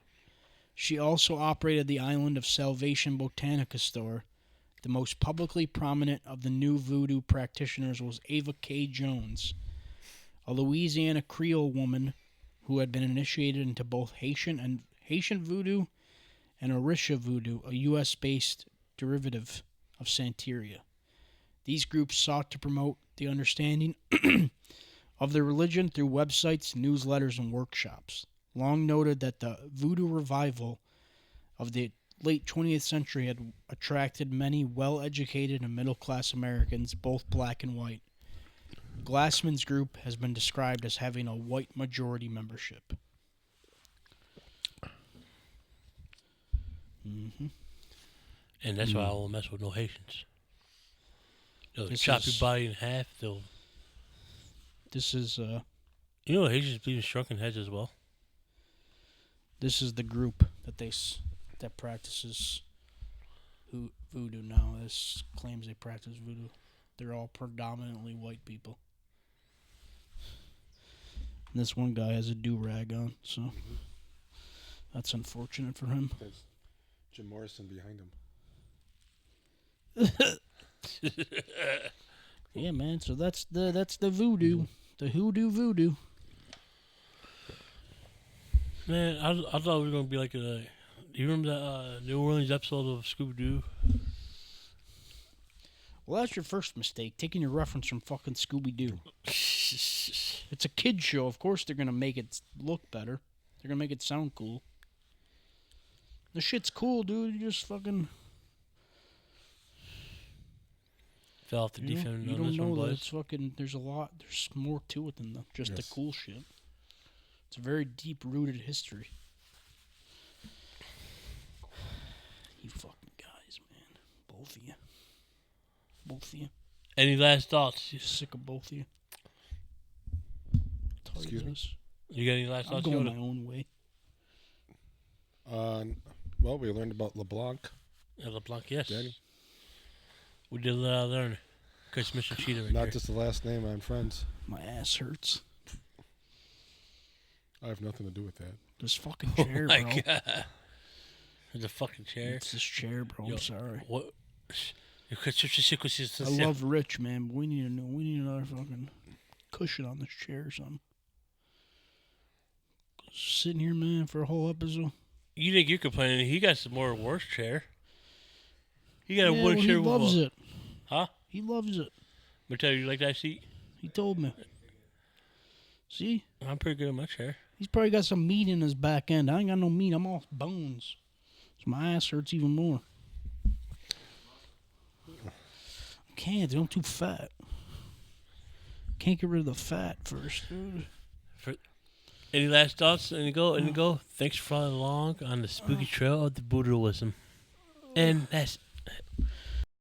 She also operated the Island of Salvation Botanica store. The most publicly prominent of the new voodoo practitioners was Ava K. Jones, a Louisiana Creole woman who had been initiated into both Haitian voodoo and Orisha voodoo, a U.S.-based derivative of Santeria. These groups sought to promote the understanding of the religion through websites, newsletters, and workshops. Long noted that the voodoo revival of the late 20th century had attracted many well-educated and middle-class Americans, both black and white. Glassman's group has been described as having a white majority membership. Mm-hmm. And that's why I won't mess with no Haitians. They'll This chop is- your body in half. This is You know, Haitians believe in shrunken heads as well. this is the group that practices voodoo now. This claims they practice voodoo. They're all predominantly white people. And this one guy has a do-rag on, so that's unfortunate for him. There's Jim Morrison behind him. Yeah, man. So that's the voodoo, the hoodoo voodoo. Man, I thought it was going to be like a... Do you remember that New Orleans episode of Scooby-Doo? Well, that's your first mistake, taking your reference from fucking Scooby-Doo. It's a kid show. Of course they're going to make it look better. They're going to make it sound cool. The shit's cool, dude. You just fucking... Fell off the deep You end don't on this one, know that boys. it's fucking... There's a lot... There's more to it than just the Yes. cool shit. It's a very deep-rooted history. You fucking guys, man. of you. Both of you. Any last thoughts? Sick of both of you. Excuse me? You got any last I'm thoughts? going Yoda? my own way. Well, we learned about LeBlanc. LeBlanc, yes. Danny. We did learn. Because Mr. Cheetah right Not there. just the last name on Friends. My ass hurts. I have nothing to do with that. This fucking Oh chair, my bro. God. There's a fucking chair. It's this chair, bro. Yo, I'm sorry. What? I love Rich, man, but we need another fucking cushion on this chair or something. Sitting here, man, for a whole episode. You think you're complaining? He got some more worse chair. He got a Yeah, wood well, chair. he loves it. Huh? He loves it. But tell you like that seat? He told me. See? I'm pretty good at my chair. He's probably got some meat in his back end. I ain't got no meat. I'm all bones. So my ass hurts even more. I can't, dude. I'm too fat. Can't get rid of the fat first, dude. Any last thoughts? And go. Thanks for following along on the spooky trail of the Voodooism. And that's